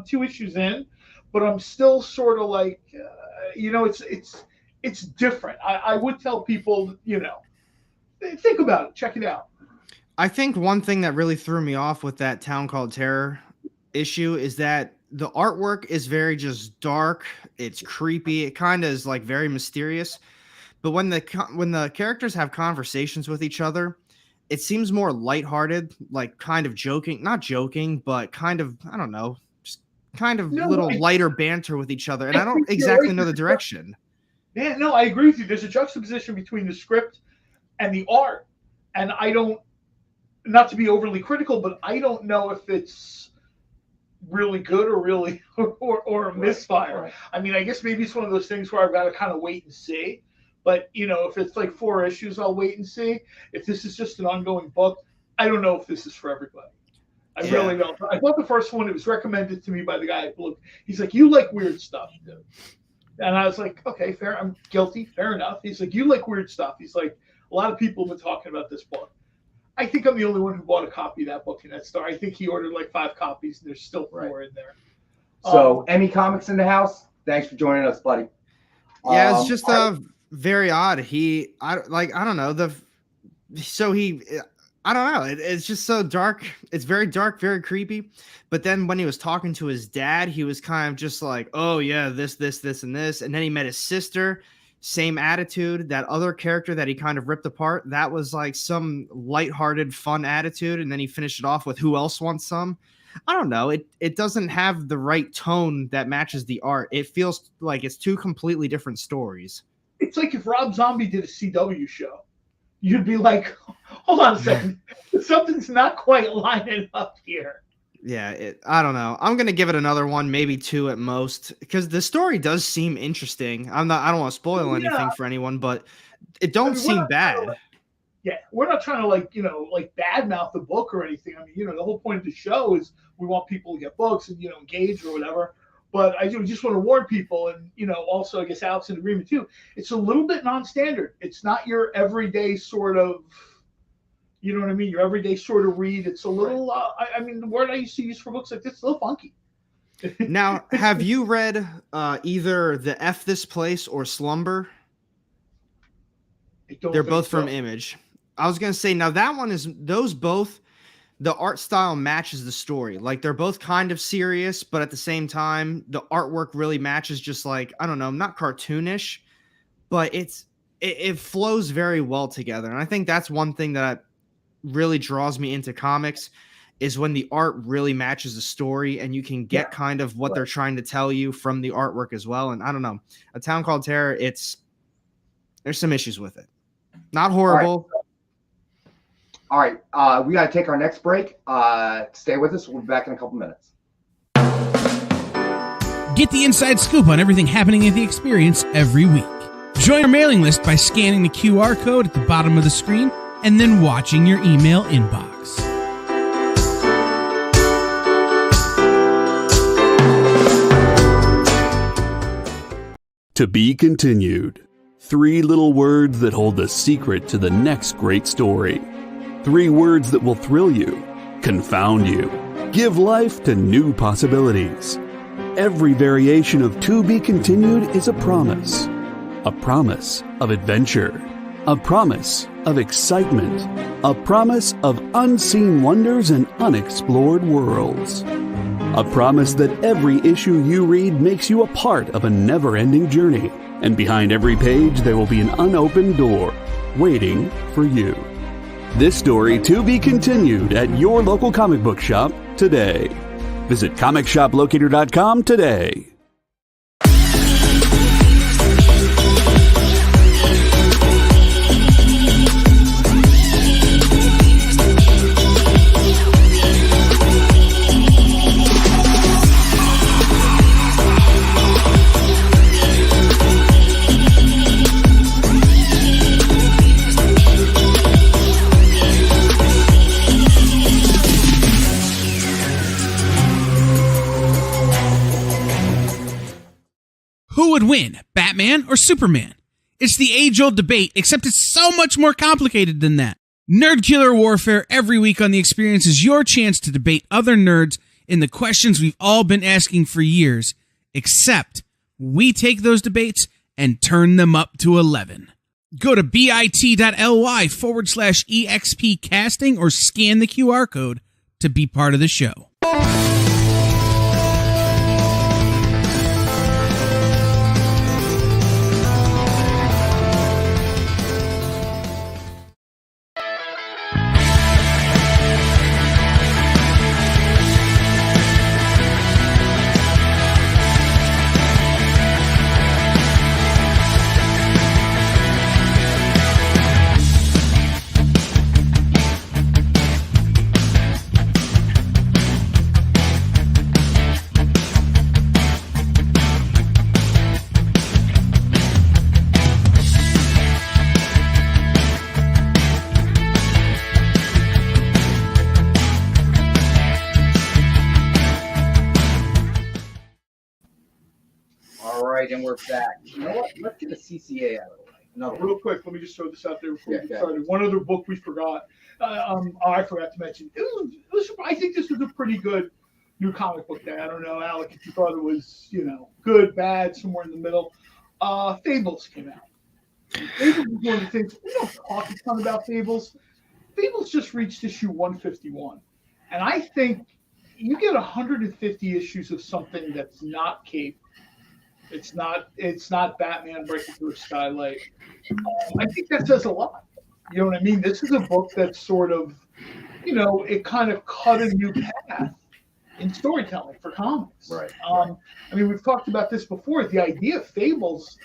2 issues in, but I'm still sort of like, it's different. I would tell people, think about it, check it out. I think one thing that really threw me off with that Town Called Terror issue is that the artwork is very just dark. It's creepy. It kind of is like very mysterious. But when the characters have conversations with each other, it seems more lighthearted, like kind of joking, not joking, but kind of, I don't know, just kind of lighter banter with each other. And I don't exactly know the direction. Yeah, no, I agree with you. There's a juxtaposition between the script and the art. And I don't, not to be overly critical, but I don't know if it's really good or really or a misfire. Right. I mean, I guess maybe it's one of those things where I've got to kind of wait and see. But if it's like 4 issues, I'll wait and see. If this is just an ongoing book, I don't know if this is for everybody. I really don't. I thought the first one, it was recommended to me by the guy at Blue. He's like, "You like weird stuff, dude." And I was like, "Okay, fair. I'm guilty. Fair enough." He's like, "You like weird stuff." He's like, "A lot of people have been talking about this book." I think I'm the only one who bought a copy of that book in that store. I think he ordered like 5 copies, and there's still 4 in there. So, Emmy Comics in the house. Thanks for joining us, buddy. Yeah, it's just very odd. I don't know. It's just so dark. It's very dark, very creepy. But then when he was talking to his dad, he was kind of just like, "Oh yeah, this, and this." And then he met his sister. Same attitude. That other character that he kind of ripped apart, that was like some lighthearted, fun attitude. And then he finished it off with "Who else wants some?" I don't know. It doesn't have the right tone that matches the art. It feels like it's 2 completely different stories. It's like if Rob Zombie did a CW show, you'd be like, hold on a second, something's not quite lining up here. Yeah, I don't know. I'm gonna give it another one, maybe 2 at most, because the story does seem interesting. I don't want to spoil anything for anyone, but it don't seem bad. We're not trying to like badmouth the book or anything. I mean, the whole point of the show is we want people to get books and engage or whatever. But I just want to warn people, and also I guess Alex in agreement too. It's a little bit non-standard. It's not your everyday sort of, you know what I mean? Your everyday sort of read. It's a little. I mean, the word I used to use for books like this is a little funky. Now, have you read either the F This Place or Slumber? They're both from Image. I was gonna say, now that one is both. The art style matches the story. Like, they're both kind of serious, but at the same time, the artwork really matches. Just like, I don't know, not cartoonish, but it flows very well together. And I think that's one thing that really draws me into comics, is when the art really matches the story and you can get kind of what they're trying to tell you from the artwork as well. And I don't know, A Town Called Terror, there's some issues with it. Not horrible. All right, we got to take our next break. Stay with us. We'll be back in a couple minutes. Get the inside scoop on everything happening at the experience every week. Join our mailing list by scanning the QR code at the bottom of the screen and then watching your email inbox. To be continued. 3 little words that hold the secret to the next great story. 3 words that will thrill you, confound you, give life to new possibilities. Every variation of To Be Continued is a promise of adventure, a promise of excitement, a promise of unseen wonders and unexplored worlds. A promise that every issue you read makes you a part of a never-ending journey, and behind every page there will be an unopened door waiting for you. This story to be continued at your local comic book shop today. Visit comicshoplocator.com today. Who would win, Batman or Superman? It's the age-old debate, except it's so much more complicated than that. Nerd Killer Warfare every week on The Experience is your chance to debate other nerds in the questions we've all been asking for years, except we take those debates and turn them up to 11. Go to bit.ly/EXP casting or scan the QR code to be part of the show. And we're back. You know what? Let's get a CCA out of the way. No, real quick, let me just throw this out there before we get started. One other book we forgot. I forgot to mention. I think this was a pretty good new comic book day. I don't know, Alec, if you thought it was, good, bad, somewhere in the middle. Fables came out. Fables is one of the things we don't talk a ton about. Fables just reached issue 151, and I think you get 150 issues of something that's not Cape. It's not Batman breaking through a skylight. I think that says a lot. You know what I mean? This is a book that's sort of, it kind of cut a new path in storytelling for comics. Right. I mean, we've talked about this before. The idea of Fables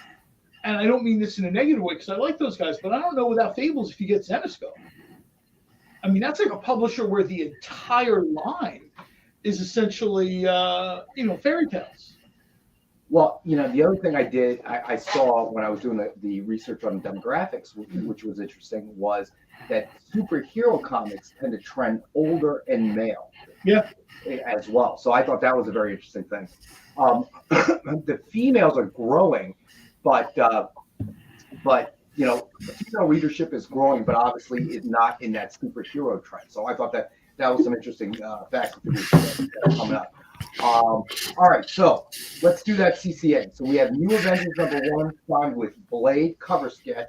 and I don't mean this in a negative way because I like those guys, but I don't know without Fables if you get Zenescope. I mean, that's like a publisher where the entire line is essentially, fairy tales. Well, the other thing I saw when I was doing the research on demographics, which was interesting, was that superhero comics tend to trend older and male. Yeah. As well. So I thought that was a very interesting thing. The females are growing, but female readership is growing, but obviously is not in that superhero trend. So I thought that was some interesting facts that are coming up. All right, so let's do that CCA. So we have New Avengers #1 signed with Blade cover sketch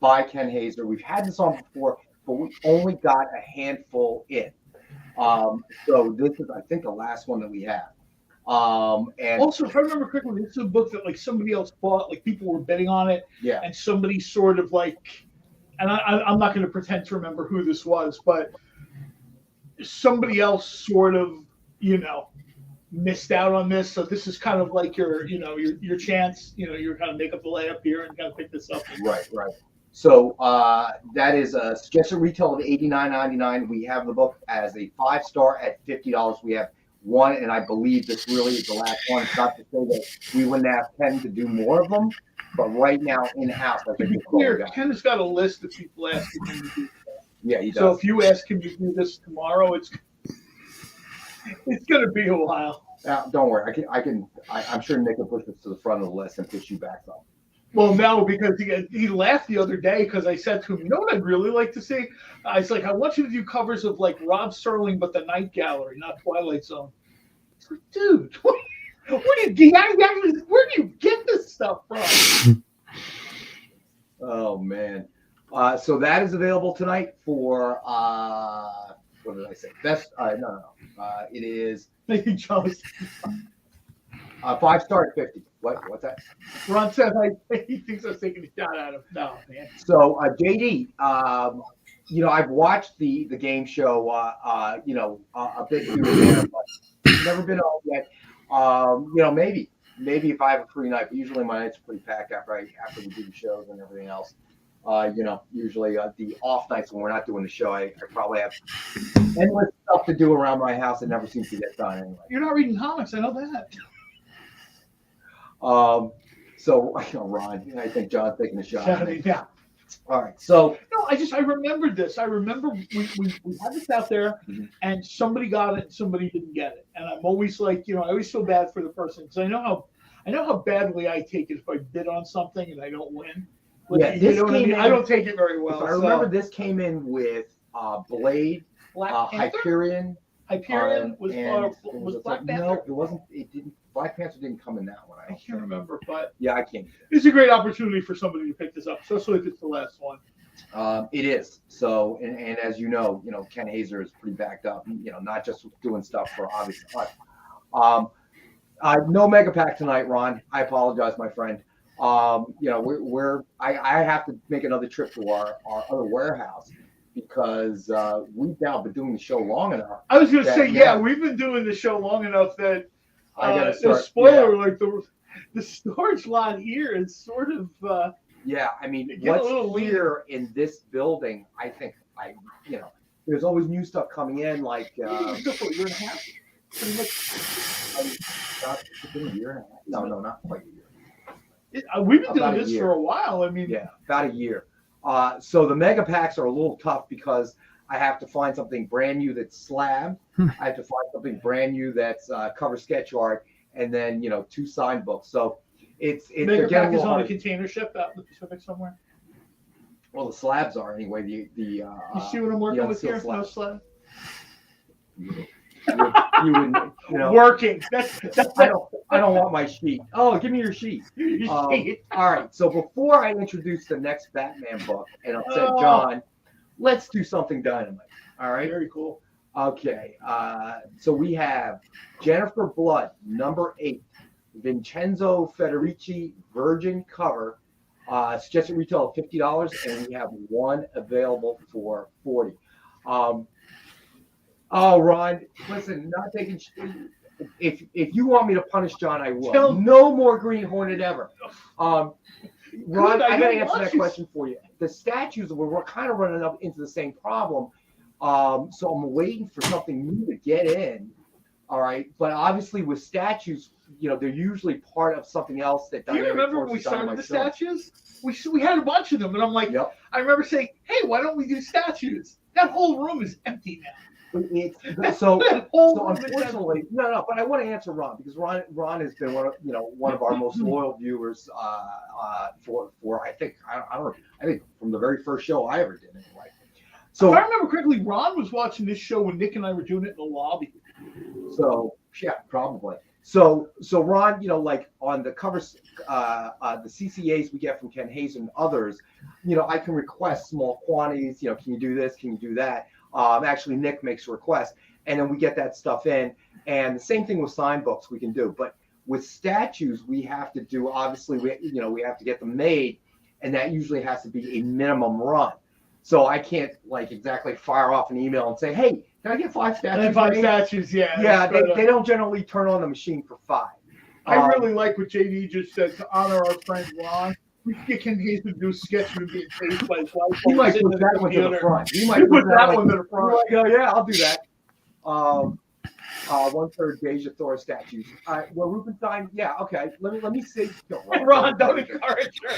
by Ken Hazer. We've had this on before, but we only got a handful in. So this is, I think, the last one that we have. And also, if I remember correctly, this is a book that like somebody else bought, like people were betting on it, yeah, and somebody sort of like, and I'm not going to pretend to remember who this was, but somebody else sort of, missed out on this. So this is kind of like your chance, you're kind of make up the layup here and kind of pick this up. Right. So that is a suggested retail of $89.99. We have the book as a 5-star at $50. We have one, and I believe this really is the last one. It's not to say that we wouldn't ask Ken to do more of them, but right now in-house, I think it's clear. Ken has got a list of people asking him to do that. Yeah, he does. So if you ask him to do this tomorrow, it's going to be a while. Don't worry. I'm sure Nick will push this to the front of the list and push you back up. Well, no, because he laughed the other day because I said to him, you know what I'd really like to see? I was like, I want you to do covers of like Rob Serling, but the Night Gallery, not Twilight Zone. He's like, dude, where do you get this stuff from? Oh, man. So that is available tonight for, what did I say? Best, it is 5-star at 50. What's that? Ron said he thinks I was taking a shot at him. No, man. So JD, I've watched the game show, a bit here and there, but never been on yet. Maybe if I have a free night, but usually my nights are pretty packed after we do the shows and everything else. Usually the off nights when we're not doing the show, I probably have endless stuff to do around my house that never seems to get done anyway. You're not reading comics, I know that. So Ron, I think John's taking a shot. Yeah. All right. So no, I remembered this. I remember we had this out there, and somebody got it, and somebody didn't get it, and I'm always like, I always feel bad for the person because I know how badly I take it if I bid on something and I don't win. Yeah, I don't take it very well. I remember this came in with Blade, Hyperion. Hyperion was Black Panther. No, it wasn't. It didn't. Black Panther didn't come in that one. I can't remember, but yeah, I can't. It's a great opportunity for somebody to pick this up, especially if it's the last one. It is. So, and as you know, Ken Hazer is pretty backed up. Not just doing stuff for obvious. No mega pack tonight, Ron. I apologize, my friend. I have to make another trip to our other warehouse because we've now been doing the show long enough. I was going to say, we've been doing the show long enough that I got to start. The spoiler, like the storage lot here is sort of. I mean, what's here in this building? I think there's always new stuff coming in. Like a year and a half. Pretty much. A year and a half. No, not quite a year. We've been doing this for a while. I mean, about a year. So the mega packs are a little tough because I have to find something brand new that's slab. I have to find something brand new that's cover sketch art, and then 2 signed books. So it's mega pack is on a container ship out in the Pacific somewhere. Well, the slabs are anyway. You see what I'm working with here? No slab. You wouldn't, working. I don't want my sheet. Oh, give me your sheet. All right. So before I introduce the next Batman book and upset John, let's do something Dynamite. All right. Very cool. Okay. So we have Jennifer Blood, number 8, Vincenzo Federici, Virgin cover, suggested retail of $50, and we have one available for $40. Oh, Ron, listen, not taking. If you want me to punish John, I will. No more Green Hornet ever. Ron, I got to answer that question for you. The statues, we're kind of running up into the same problem. So I'm waiting for something new to get in. All right. But obviously with statues, they're usually part of something else that. Do you remember when we started the statues? We had a bunch of them, and I'm like, I remember saying, "Hey, why don't we do statues?" That whole room is empty now. So unfortunately, no. But I want to answer Ron because Ron has been one of our most loyal viewers for I think from the very first show I ever did anyway. So if I remember correctly, Ron was watching this show when Nick and I were doing it in the lobby. So yeah, probably. So Ron, like on the covers, the CCAs we get from Ken Hazer and others, I can request small quantities. Can you do this? Can you do that? Actually, Nick makes a request, and then we get that stuff in. And the same thing with sign books we can do. But with statues, we have to do. Obviously, we have to get them made, and that usually has to be a minimum run. So I can't exactly fire off an email and say, "Hey, can I get 5 statues?" And 5 statues, yeah. Yeah, they don't generally turn on the machine for 5. I really like what JD just said to honor our friend Ron. We can get Ken Hazer to do a sketch of him being chased by his wife. He might put that one to the front. He might put that one to the front. Yeah, I'll do that. 1/3 Deja Thor statues. Well, Rubenstein, yeah, okay. Let me see. Ron, don't encourage her.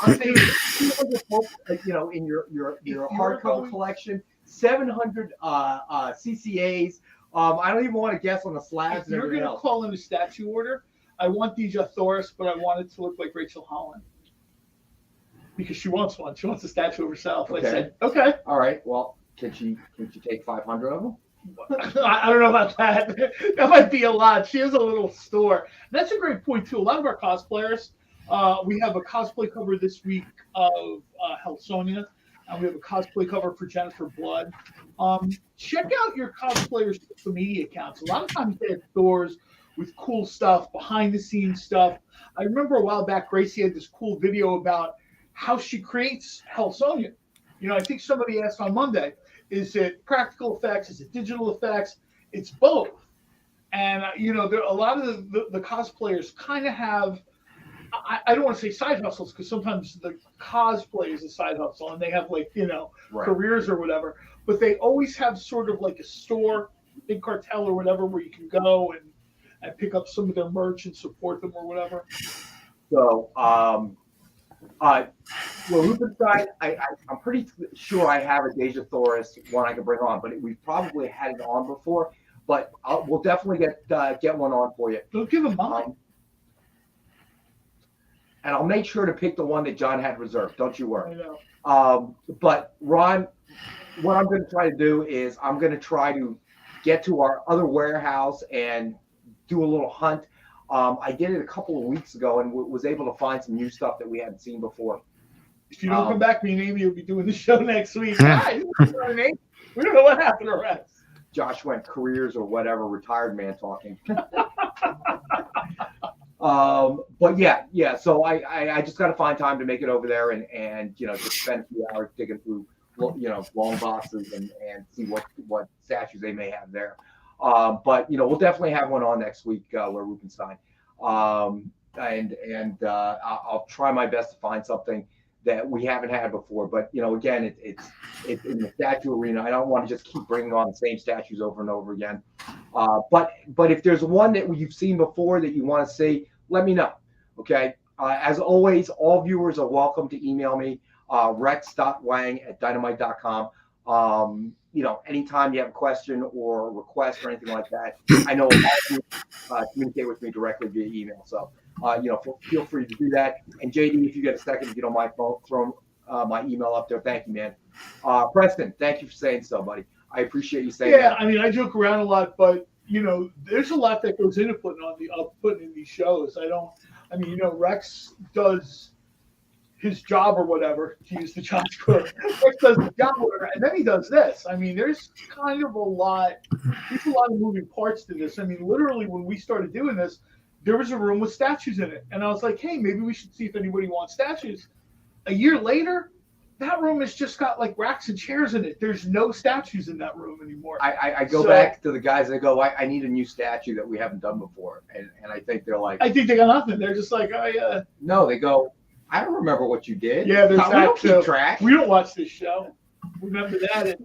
I'm saying, in your hardcover collection, 700 CCAs. I don't even want to guess on the slabs. If you're going to call in a statue order, I want Deja Thoris, but I want it to look like Rachel Holland. Because she wants one. She wants a statue of herself. Okay. I said, okay. All right. Well, can she take 500 of them? I don't know about that. That might be a lot. She has a little store. That's a great point, too. A lot of our cosplayers, we have a cosplay cover this week of Helsonia, and we have a cosplay cover for Jennifer Blood. Check out your cosplayers' social media accounts. A lot of times they have stores with cool stuff, behind-the-scenes stuff. I remember a while back, Gracie had this cool video about how she creates Helsonia. I think somebody asked on Monday, is it practical effects? Is it digital effects? It's both. And, there a lot of the cosplayers kind of have, I don't want to say side hustles because sometimes the cosplay is a side hustle and they have right. careers or whatever, but they always have sort of like a store, big cartel or whatever, where you can go and pick up some of their merch and support them or whatever. So, Rubenstein, I'm pretty sure I have a Deja Thoris one I can bring on, but we've probably had it on before. But we'll definitely get one on for you. Don't give him mine. And I'll make sure to pick the one that John had reserved. Don't you worry. I know. But Ron, what I'm going to try to do is I'm going to try to get to our other warehouse and do a little hunt. I did it a couple of weeks ago and was able to find some new stuff that we hadn't seen before. If you don't come back, me and Amy will be doing the show next week. Hi, we don't know what happened to Rex. Josh went careers or whatever, retired man talking. But yeah. So I just got to find time to make it over there and just spend a few hours digging through long boxes and see what statues they may have there. But we'll definitely have one on next week where Rubenstein. And I'll try my best to find something that we haven't had before. But again, it's in the statue arena. I don't want to just keep bringing on the same statues over and over again. But if there's one that you've seen before that you want to see, let me know. Okay. As always, all viewers are welcome to email me, rex.wang@dynamite.com. Anytime you have a question or a request or anything like that, I know a lot of you communicate with me directly via email. So, feel free to do that. And JD, if you get a second, if you don't mind throwing my email up there, thank you, man. Preston, thank you for saying so, buddy. I appreciate you saying that. Yeah, I mean, I joke around a lot, but there's a lot that goes into putting in these shows. Rex does his job or whatever, to use the Josh quote. Rex does the job or whatever, and then he does this. I mean, there's kind of a lot of moving parts to this. I mean, literally, when we started doing this, there was a room with statues in it. And I was like, hey, maybe we should see if anybody wants statues. A year later, that room has just got like racks and chairs in it. There's no statues in that room anymore. I go back to the guys that go, I need a new statue that we haven't done before. And I think they're like, I think they got nothing. They're just like, oh, yeah. No, they go, I don't remember what you did. Yeah, there's we that don't keep too. track. We don't watch this show. Remember that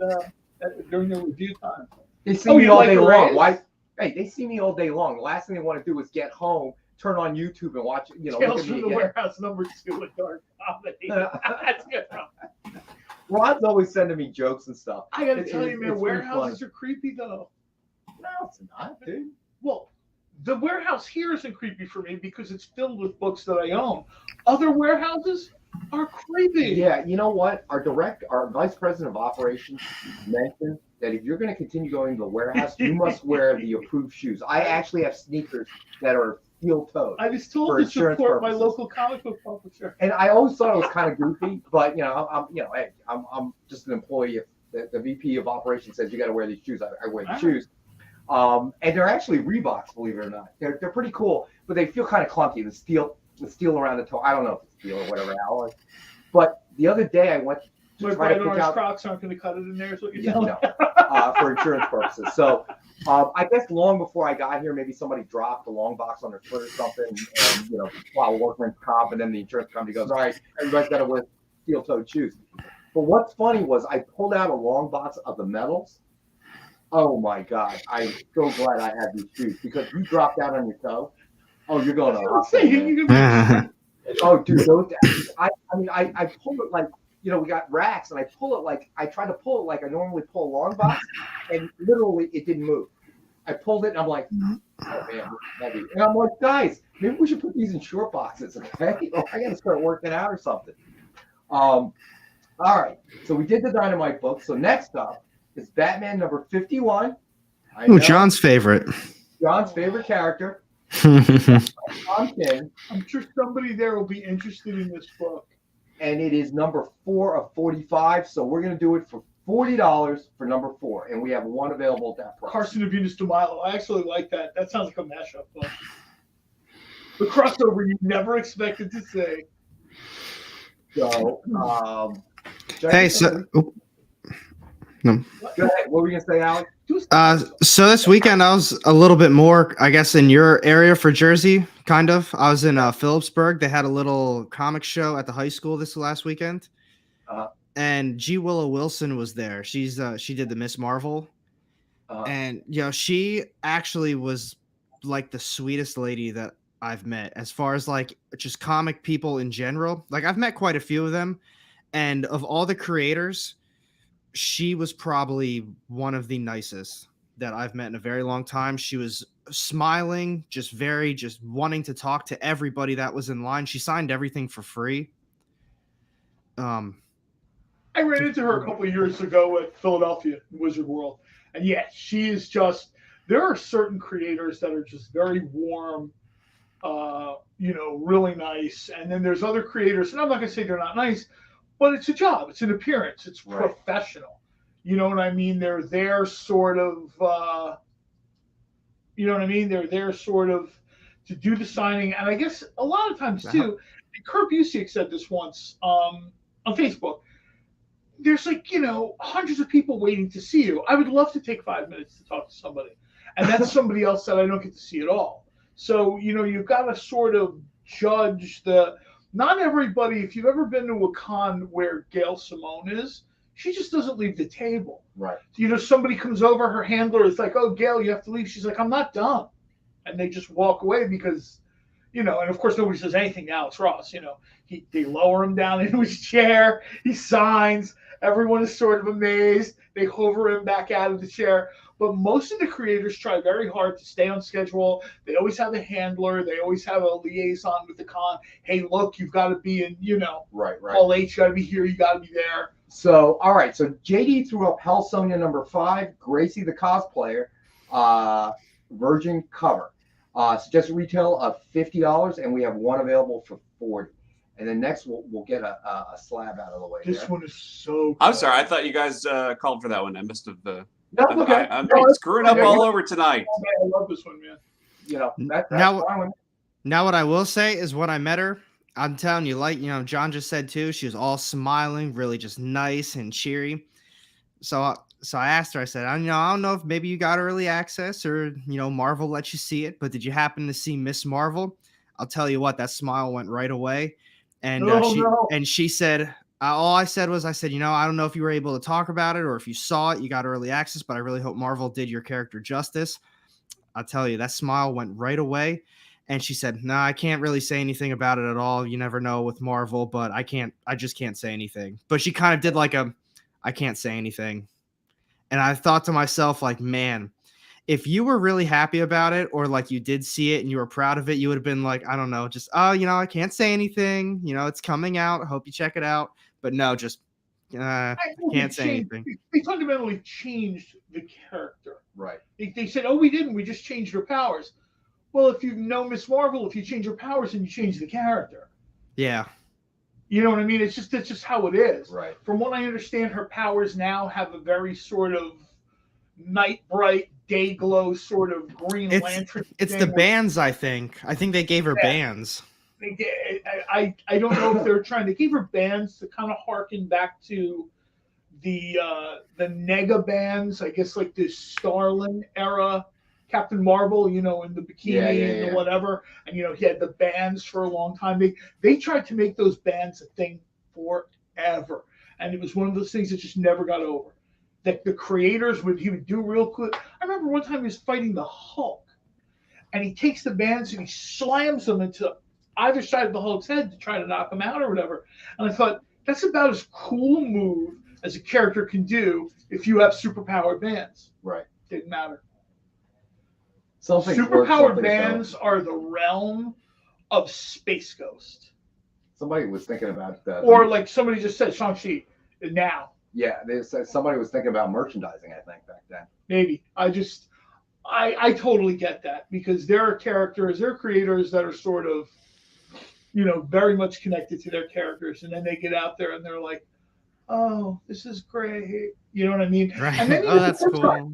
during the review time. They see me you all like day the long. Rays? Why? Hey, they see me all day long. The last thing they want to do is get home, turn on YouTube, and watch. Look Tales at from me the again. Warehouse #2 with dark comedy. That's good. Ron's always sending me jokes and stuff. I gotta tell you, man, it's warehouses are creepy though. No, it's not, dude. Well, the warehouse here isn't creepy for me because it's filled with books that I own. Other warehouses are creepy. Yeah, you know what? Our vice president of operations mentioned that if you're going to continue going to the warehouse, you must wear the approved shoes. I actually have sneakers that are steel-toed. I was told for to insurance support my purposes. local comic book publisher. And I always thought it was kind of goofy, but I'm just an employee. If the VP of operations says you got to wear these shoes, I wear the shoes. And they're actually Reeboks, believe it or not. They're pretty cool, but they feel kind of clunky. The steel around the toe. I don't know if it's steel or whatever. But the other day I went to My try to bright pick orange out. Crocs aren't going to cut it in there, is what you're Yeah, telling no, me? for insurance purposes. So I guess long before I got here, maybe somebody dropped the long box on their foot or something, and while workman's comp, and then the insurance company goes, "All right, everybody's got to wear steel-toed shoes." But what's funny was I pulled out a long box of the metals. Oh my God! I'm so glad I had these shoes because you drop that on your toe. Oh, you're going to the hospital, man. Oh, dude, I pull it like, we got racks, and I pull it like, I try to pull it like I normally pull a long box, and literally it didn't move. I pulled it, and I'm like, oh man, this is heavy. And I'm like, guys, maybe we should put these in short boxes, okay? I got to start working out or something. All right, so we did the Dynamite book. So next up is Batman number 51. Ooh, John's favorite. John's favorite character. I'm sure somebody there will be interested in this book. And it is number 4 of 45. So we're going to do it for $40 for number 4. And we have one available at that price. Carson of Venus de Milo. I actually like that. That sounds like a mashup book. The crossover you never expected to say. So, Hey, so no. Go ahead. What were you going to say, Alex? So this weekend I was a little bit more, I guess, in your area for Jersey, kind of. I was in Phillipsburg. They had a little comic show at the high school this last weekend, and G. Willow Wilson was there. She did the Miss Marvel, and she actually was like the sweetest lady that I've met, as far as like just comic people in general. Like I've met quite a few of them, and of all the creators, she was probably one of the nicest that I've met in a very long time. She was smiling, just wanting to talk to everybody that was in line. She signed everything for free. I ran into her a couple of years ago at Philadelphia Wizard World. And yeah, she is just, there are certain creators that are just very warm, really nice. And then there's other creators, and I'm not going to say they're not nice, but it's a job. It's an appearance. It's professional. You know what I mean? They're there sort of, They're there sort of to do the signing. And I guess a lot of times too, and Kurt Busiek said this once on Facebook, there's hundreds of people waiting to see you. I would love to take 5 minutes to talk to somebody. And that's somebody else that I don't get to see at all. So, you've got to sort of judge not everybody, if you've ever been to a con where Gail Simone is, she just doesn't leave the table. Right. Somebody comes over, her handler is like, "Oh, Gail, you have to leave." She's like, "I'm not done." And they just walk away because, and of course nobody says anything now. It's Ross, they lower him down into his chair. He signs. Everyone is sort of amazed. They hover him back out of the chair. But most of the creators try very hard to stay on schedule. They always have a handler. They always have a liaison with the con. Hey, look, you've got to be in, Right. Hall H, you got to be here. You got to be there. So, all right. So JD threw up Hell Sonia number 5, Gracie the cosplayer, Virgin cover. Suggested retail of $50, and we have one available for $40. And then next we'll get a slab out of the way. This one is so good. I'm sorry. I thought you guys called for that one. I missed the. No, okay. I'm screwing up all over tonight. I love this one, man. That's fine. Now what I will say is when I met her, I'm telling you, John just said too, she was all smiling, really just nice and cheery. So I asked her, I said, I don't know if maybe you got early access or, Marvel let you see it, but did you happen to see Miss Marvel? I'll tell you what, that smile went right away. And No. she said, all I said was, I said, I don't know if you were able to talk about it or if you saw it, you got early access, but I really hope Marvel did your character justice. I'll tell you, that smile went right away. And she said, no, I can't really say anything about it at all. You never know with Marvel, but I just can't say anything. But she kind of did like I can't say anything. And I thought to myself, like, man, if you were really happy about it, or like you did see it and you were proud of it, you would have been like, I don't know, just, I can't say anything. It's coming out. I hope you check it out. But no, just I can't say anything. They fundamentally changed the character. Right. They said, oh, we didn't. We just changed her powers. Well, if you know Miss Marvel, if you change her powers, then you change the character. Yeah. You know what I mean? That's just how it is. Right. From what I understand, her powers now have a very sort of night bright, day glow sort of Green Lantern. It's the bands, I think. I think they gave her bands. I don't know if they're trying to give her bands to kind of harken back to the Nega bands, I guess, like the Starlin era Captain Marvel, in the bikini and the whatever, and he had the bands for a long time. They tried to make those bands a thing forever, and it was one of those things that just never got over. That the creators would do real quick. I remember one time he was fighting the Hulk, and he takes the bands and he slams them into either side of the Hulk's head to try to knock him out or whatever. And I thought, that's about as cool a move as a character can do if you have superpowered bands. Right. Didn't matter. Superpowered bands are the realm of Space Ghost. Somebody was thinking about that. Or like somebody just said, Shang-Chi, now. Yeah, somebody was thinking about merchandising, I think, back then. Maybe. I totally get that, because there are characters, there are creators that are sort of, very much connected to their characters, and then they get out there and they're like, oh, this is great. You know what I mean? Right. And then That's cool.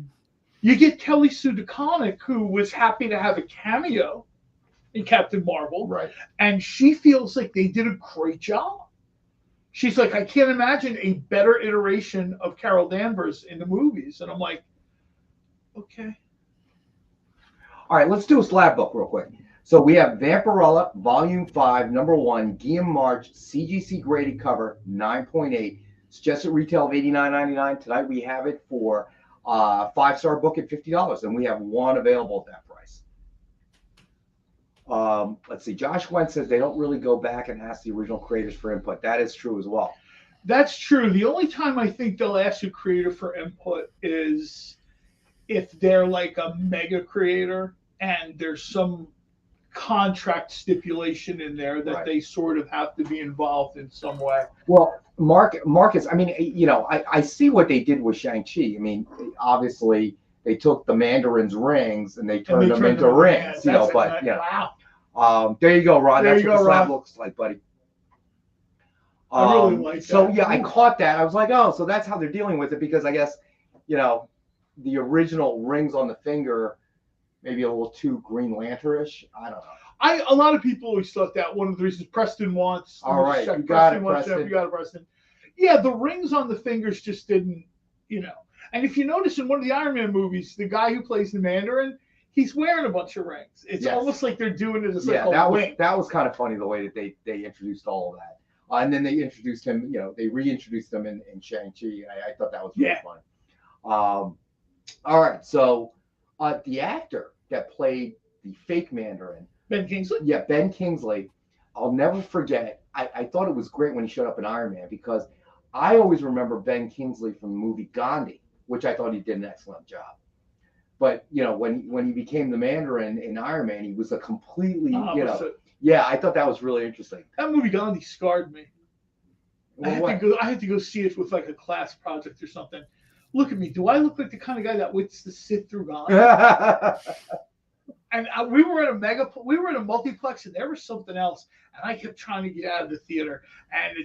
You get Kelly Sue DeConnick, who was happy to have a cameo in Captain Marvel. Right. And she feels like they did a great job. She's like, I can't imagine a better iteration of Carol Danvers in the movies. And I'm like, okay. All right, let's do a slab book real quick. So we have Vampirella, Volume 5, Number 1, Guillaume March, CGC graded cover, 9.8. It's just at retail of $89.99. Tonight we have it for 5-star book at $50, and we have one available at that price. Let's see. Josh Wentz says they don't really go back and ask the original creators for input. That is true as well. That's true. The only time I think they'll ask a creator for input is if they're like a mega creator and there's some contract stipulation in there that they sort of have to be involved in some way. Well, Marcus, I mean, I see what they did with Shang-Chi. I mean, obviously they took the Mandarin's rings and they turned them into rings, but wow. There you go, Ron. That's what the slab looks like, buddy. I really like that. Yeah, I caught that. I was like, oh, so that's how they're dealing with it, because I guess, the original rings on the finger, maybe a little too Green Lantern-ish. I don't know. A lot of people always thought that one of the reasons Preston wants. All right, you got it, Preston. You got it, Preston. Yeah, the rings on the fingers just didn't, And if you notice in one of the Iron Man movies, the guy who plays the Mandarin, he's wearing a bunch of rings. It's almost like they're doing it as like a wing. That was kind of funny the way that they introduced all of that. And then they introduced him, they reintroduced him in Shang-Chi. I thought that was really funny. All right, so the actor that played the fake Mandarin, Ben Kingsley? Yeah, Ben Kingsley. I'll never forget. I thought it was great when he showed up in Iron Man, because I always remember Ben Kingsley from the movie Gandhi, which I thought he did an excellent job. But, when he became the Mandarin in Iron Man, he was a completely, I thought that was really interesting. That movie Gandhi scarred me. Well, I had to go see it with like a class project or something. Look at me. Do I look like the kind of guy that waits to sit through Gandhi? And we were in a multiplex, and there was something else, and I kept trying to get out of the theater, and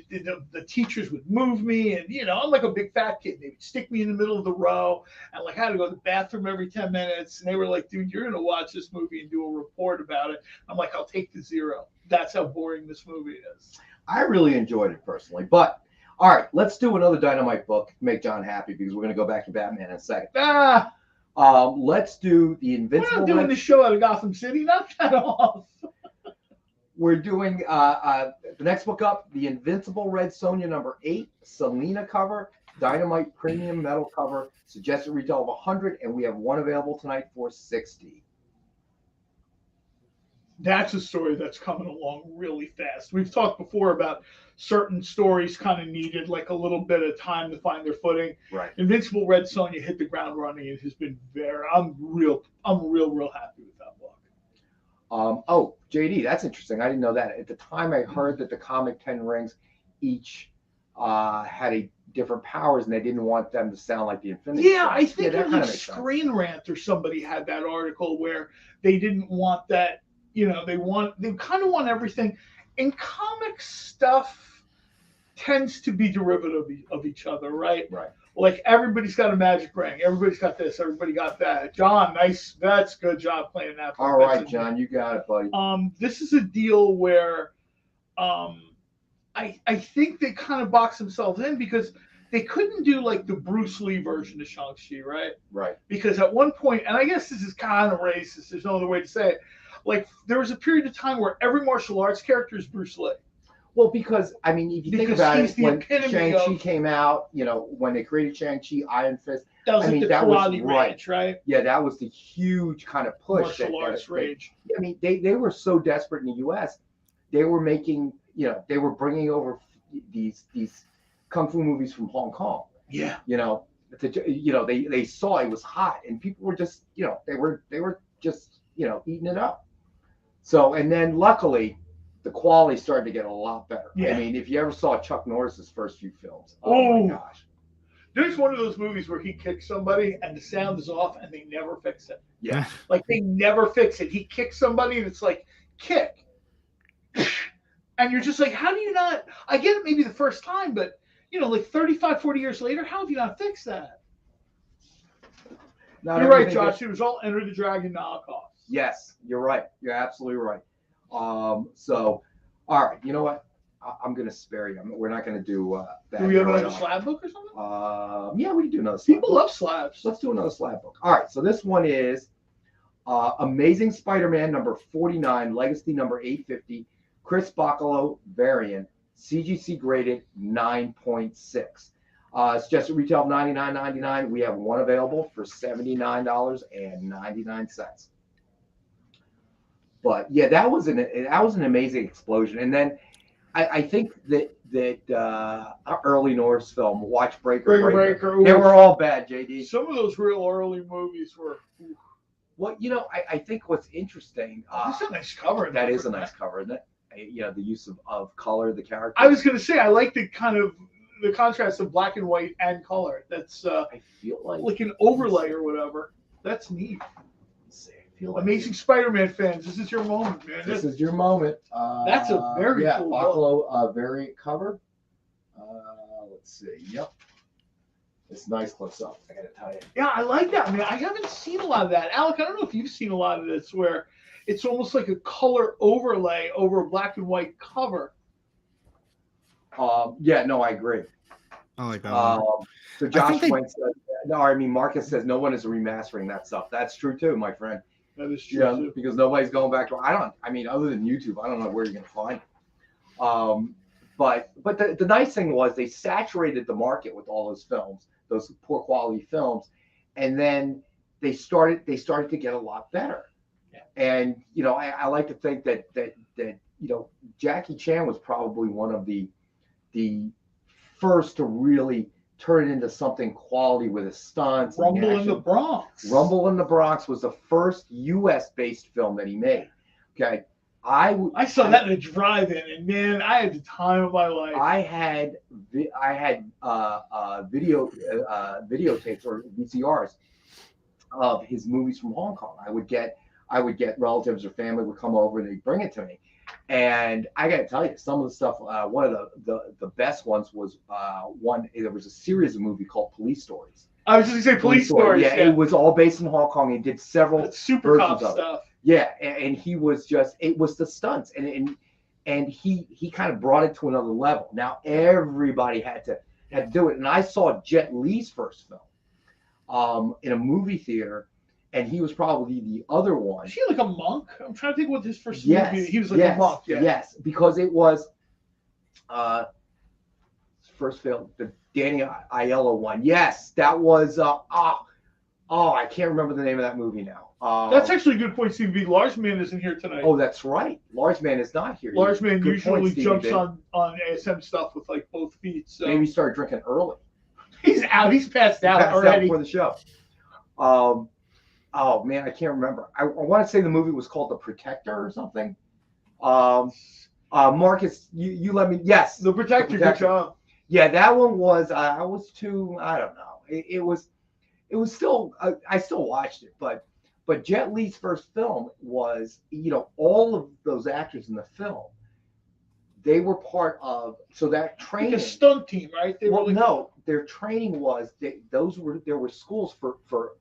the teachers would move me, and I'm like a big fat kid. They would stick me in the middle of the row, and like I had to go to the bathroom every 10 minutes, and they were like, "Dude, you're gonna watch this movie and do a report about it." I'm like, "I'll take the 0." That's how boring this movie is. I really enjoyed it personally, but all right, let's do another Dynamite book to make John happy, because we're gonna go back to Batman in a second. Let's do the Invincible. We're not doing the show out of Gotham City. Knock that off. We're doing the next book up, The Invincible Red Sonja number 8, Selena cover, Dynamite premium metal cover, suggested retail of 100, and we have one available tonight for 60. That's a story that's coming along really fast. We've talked before about certain stories kind of needed like a little bit of time to find their footing. Right. Invincible Red Sonja hit the ground running. It has been I'm real happy with that book. Oh, JD, that's interesting. I didn't know that. At the time, I heard that the comic 10 rings each had a different powers, and they didn't want them to sound like the Infinity. Yeah, I think that like Screen Rant or somebody had that article where they didn't want that. You know, they kind of want everything. And comic stuff tends to be derivative of each other, right? Right. Like everybody's got a magic ring. Everybody's got this. Everybody got that. John, nice. That's good job playing that. All right, John, you got it, buddy. This is a deal where, I think they kind of box themselves in because they couldn't do like the Bruce Lee version of Shang-Chi, right? Right. Because at one point, and I guess this is kind of racist. There's no other way to say it. Like there was a period of time where every martial arts character is Bruce Lee. Well, because I mean, if you think about it, when Shang-Chi came out, you know, when they created Shang-Chi, Iron Fist, that was I mean, the that karate was rage, right? Yeah, that was the huge kind of push. Martial arts rage. I mean, they were so desperate in the U.S. They were making, you know, they were bringing over these kung fu movies from Hong Kong. Yeah. You know, they saw it was hot, and people were just, you know, they were just, you know, eating it up. So, and then luckily, the quality started to get a lot better. Yeah. I mean, if you ever saw Chuck Norris's first few films, oh my gosh. There's one of those movies where he kicks somebody and the sound is off and they never fix it. Yeah. Like they never fix it. He kicks somebody and it's like, kick. And you're just like, how do you not? I get it maybe the first time, but, you know, like 35, 40 years later, how have you not fixed that? You're right, Josh. It was all Enter the Dragon knockoffs. Yes, you're right. You're absolutely right. So, all right. You know what? I'm going to spare you. We're not going to do that. Do we have another slab book or something? Yeah, we can do another slab People love slabs. Let's do another slab book. All right. So this one is Amazing Spider-Man number 49, Legacy number 850, Chris Bacalo variant, CGC graded 9.6. Suggested retail of $99.99. We have one available for $79.99. But yeah, that was an amazing explosion. And then I think that early Norse film, Watch Breaker, they were all bad, JD. Some of those real early movies were. Well, you know, I think what's interesting. This is a nice cover. That is a nice cover, isn't it? You know, the use of color, the character. I was going to say, I like the kind of the contrast of black and white and color. That's I feel like an overlay or whatever. That's neat. Amazing Spider-Man fans, this is your moment, man. This is your moment. That's a very cool Bacalo variant cover. Let's see. Yep. It's nice close up, I gotta tell you. Yeah, I like that, man. I haven't seen a lot of that. Alec, I don't know if you've seen a lot of this where it's almost like a color overlay over a black and white cover. Yeah, no, I agree. I like that one. So Josh Wayne said, no, I mean, Marcus says no one is remastering that stuff. That's true too, my friend. That is true. Too. Because nobody's going back to. I mean, other than YouTube, I don't know where you're going to find it. But the nice thing was they saturated the market with all those films, those poor quality films, and then they started to get a lot better. Yeah. And you know, I like to think that you know, Jackie Chan was probably one of the first to really turn it into something quality with his stunts. Rumble in the Bronx. Rumble in the Bronx was the first U.S.-based film that he made. Okay, I saw that in a drive-in, and man, I had the time of my life. I had videotapes or VCRs of his movies from Hong Kong. I would get relatives or family would come over and they'd bring it to me. And I got to tell you, some of the stuff, one of the best ones was there was a series of movie called Police Stories. I was just going to say Police Stories. Yeah, it was all based in Hong Kong. He did several super cop stuff. Yeah, and he was it was the stunts. And he kind of brought it to another level. Now, everybody had to do it. And I saw Jet Li's first film in a movie theater. and he was probably the other one. Was he like a monk? I'm trying to think what his first Yes, movie. He was like yes, a monk. Yeah. Yes, because it was first film, the Danny Aiello one. Yes, that was I can't remember the name of that movie now. That's actually a good point, Stevie B. Large Man isn't here tonight. Oh, that's right. Large Man is not here. Large Man Good usually point, Stevie jumps B. on ASM stuff with like both feet. So Maybe he started drinking early. He's out. He's passed out already. Before the show. Oh man, I can't remember. I want to say the movie was called The Protector or something. Marcus, you let me. Yes, The Protector. Good job. Yeah, that one was. I was too. I don't know. It was still. I still watched it, but Jet Li's first film was. All of those actors in the film. They were part of. So that training. Like a stunt team, right? No, their training was. There were schools for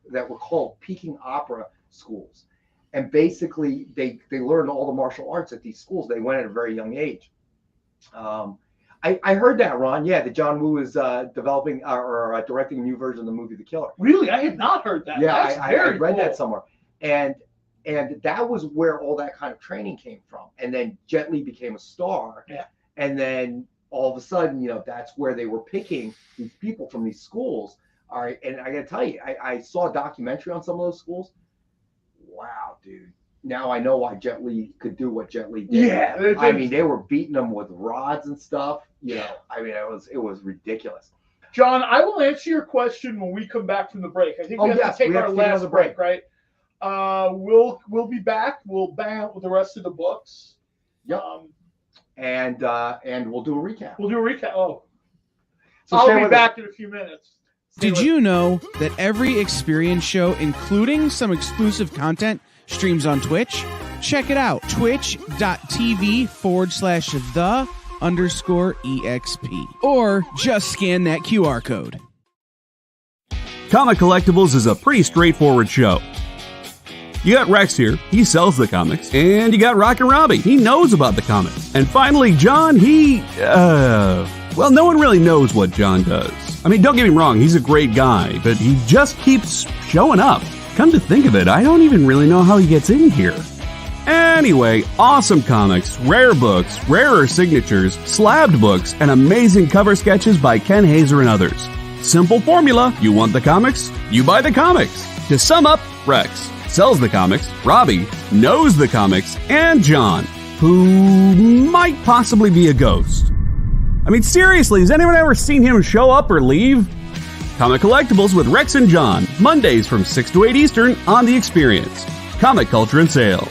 that were called Peking Opera schools, and basically they learned all the martial arts at these schools. They went at a very young age. I heard that, Ron. Yeah, that John Woo is developing or directing a new version of the movie The Killer. Really, I had not heard that. Yeah, That's I very read cool. that somewhere, and that was where all that kind of training came from. And then Jet Li became a star. Yeah. And then all of a sudden, that's where they were picking these people from these schools. All right, and I got to tell you, I saw a documentary on some of those schools. Wow, dude. Now I know why Jet Li could do what Jet Li did. Yeah. I mean, they were beating them with rods and stuff. I mean, it was ridiculous. John, I will answer your question when we come back from the break. I think we have to take our last break, right? We'll be back. We'll bang out with the rest of the books. Yep. And we'll do a recap. We'll do a recap. Oh. So I'll be back in a few minutes. Did you know that every experience show, including some exclusive content, streams on Twitch? Check it out. Twitch.tv/the_EXP. Or just scan that QR code. Comic Collectables is a pretty straightforward show. You got Rex here, he sells the comics, and you got Rockin' Robbie, he knows about the comics. And finally, John, well, no one really knows what John does. I mean, don't get me wrong, he's a great guy, but he just keeps showing up. Come to think of it, I don't even really know how he gets in here. Anyway, awesome comics, rare books, rarer signatures, slabbed books, and amazing cover sketches by Ken Hazer and others. Simple formula, you want the comics, you buy the comics. To sum up, Rex sells the comics, Robbie knows the comics, and John, who might possibly be a ghost. I mean, seriously, has anyone ever seen him show up or leave? Comic Collectables with Rex and John, Mondays from 6 to 8 Eastern on The Experience. Comic Culture and Sales.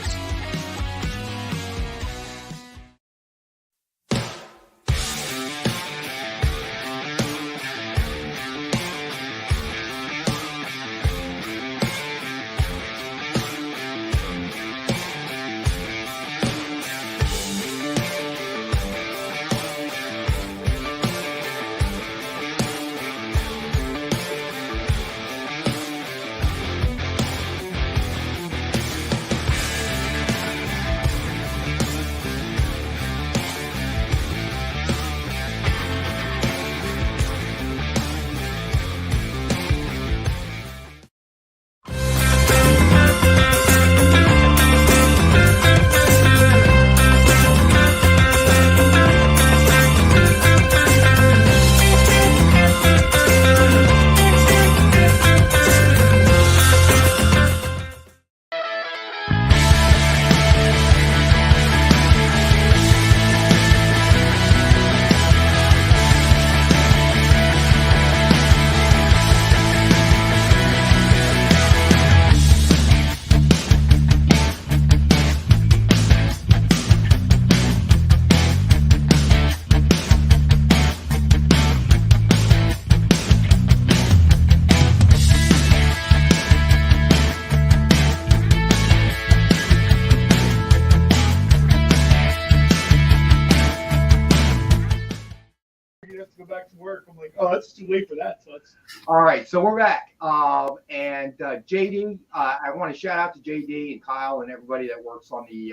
It's too late for that. So all right, so we're back. And JD, I want to shout out to JD and Kyle and everybody that works on the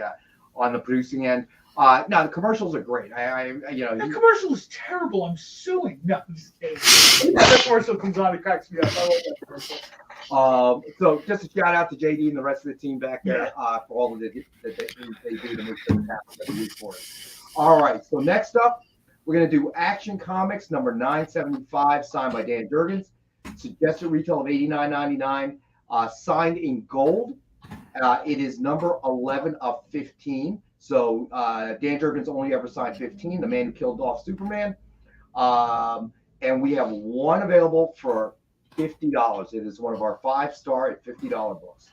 producing end. No, the commercials are great. The commercial is terrible. I'm suing. No, I'm just kidding. That commercial comes on, it cracks me up. I love that commercial. So just a shout out to JD and the rest of the team back there for all of that they do to make sure it happens every week for us. All right, so next up, we're going to do Action Comics number 975, signed by Dan Jurgens. Suggested retail of $89.99, signed in gold. It is number 11 of 15. So Dan Jurgens only ever signed 15, the man who killed off Superman. And we have one available for $50. It is one of our 5-star at $50 books.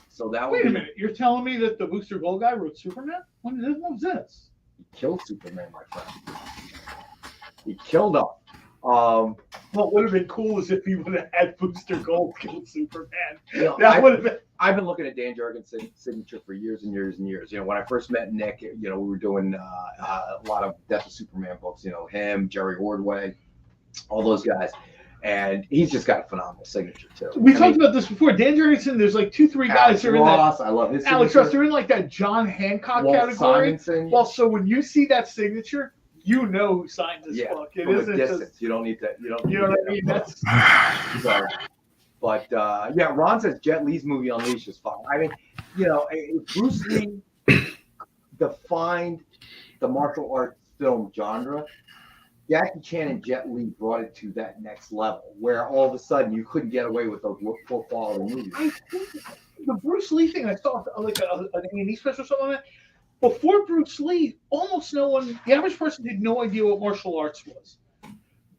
So that Wait a minute, you're telling me that the Booster Gold guy wrote Superman? When was this? He killed Superman, my friend. He killed him. What would have been cool is if he would have had Booster Gold kill Superman. You know, That would have been. I've been looking at Dan Jurgens' signature for years and years and years. You know, when I first met Nick, you know, we were doing a lot of Death of Superman books. You know, him, Jerry Ordway, all those guys. And he's just got a phenomenal signature too. We talked about this before. Dan Jurgensen, there's like 2-3 guys that are in that. I love his Alex signature. Ross, they're in like that John Hancock Walt category. Simonson. Well, so when you see that signature, you know who signed this book. It from a isn't distance. just, You don't need to. You know what I mean? That's. So, but yeah, Ron says Jet Li's movie Unleashed is fun. I mean, you know, if Bruce Lee defined the martial arts film genre, Jackie Chan and Jet Li brought it to that next level, where all of a sudden you couldn't get away with those full quality movies. I think the Bruce Lee thing, I saw like an A&E special or something like that. Before Bruce Lee, almost no one, the average person had no idea what martial arts was.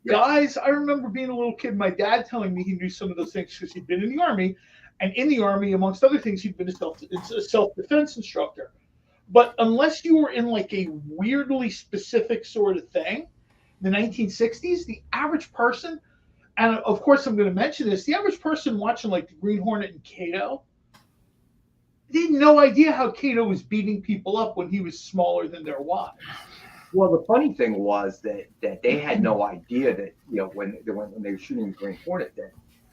Guys, I remember being a little kid, my dad telling me he knew some of those things because he'd been in the Army. And in the Army, amongst other things, he'd been a self-defense instructor. But unless you were in like a weirdly specific sort of thing, the 1960s, the average person, and of course I'm going to mention this, the average person watching like the Green Hornet and Kato, they had no idea how Kato was beating people up when he was smaller than their wives. Well, the funny thing was that they had no idea that, you know, when they were shooting the Green Hornet,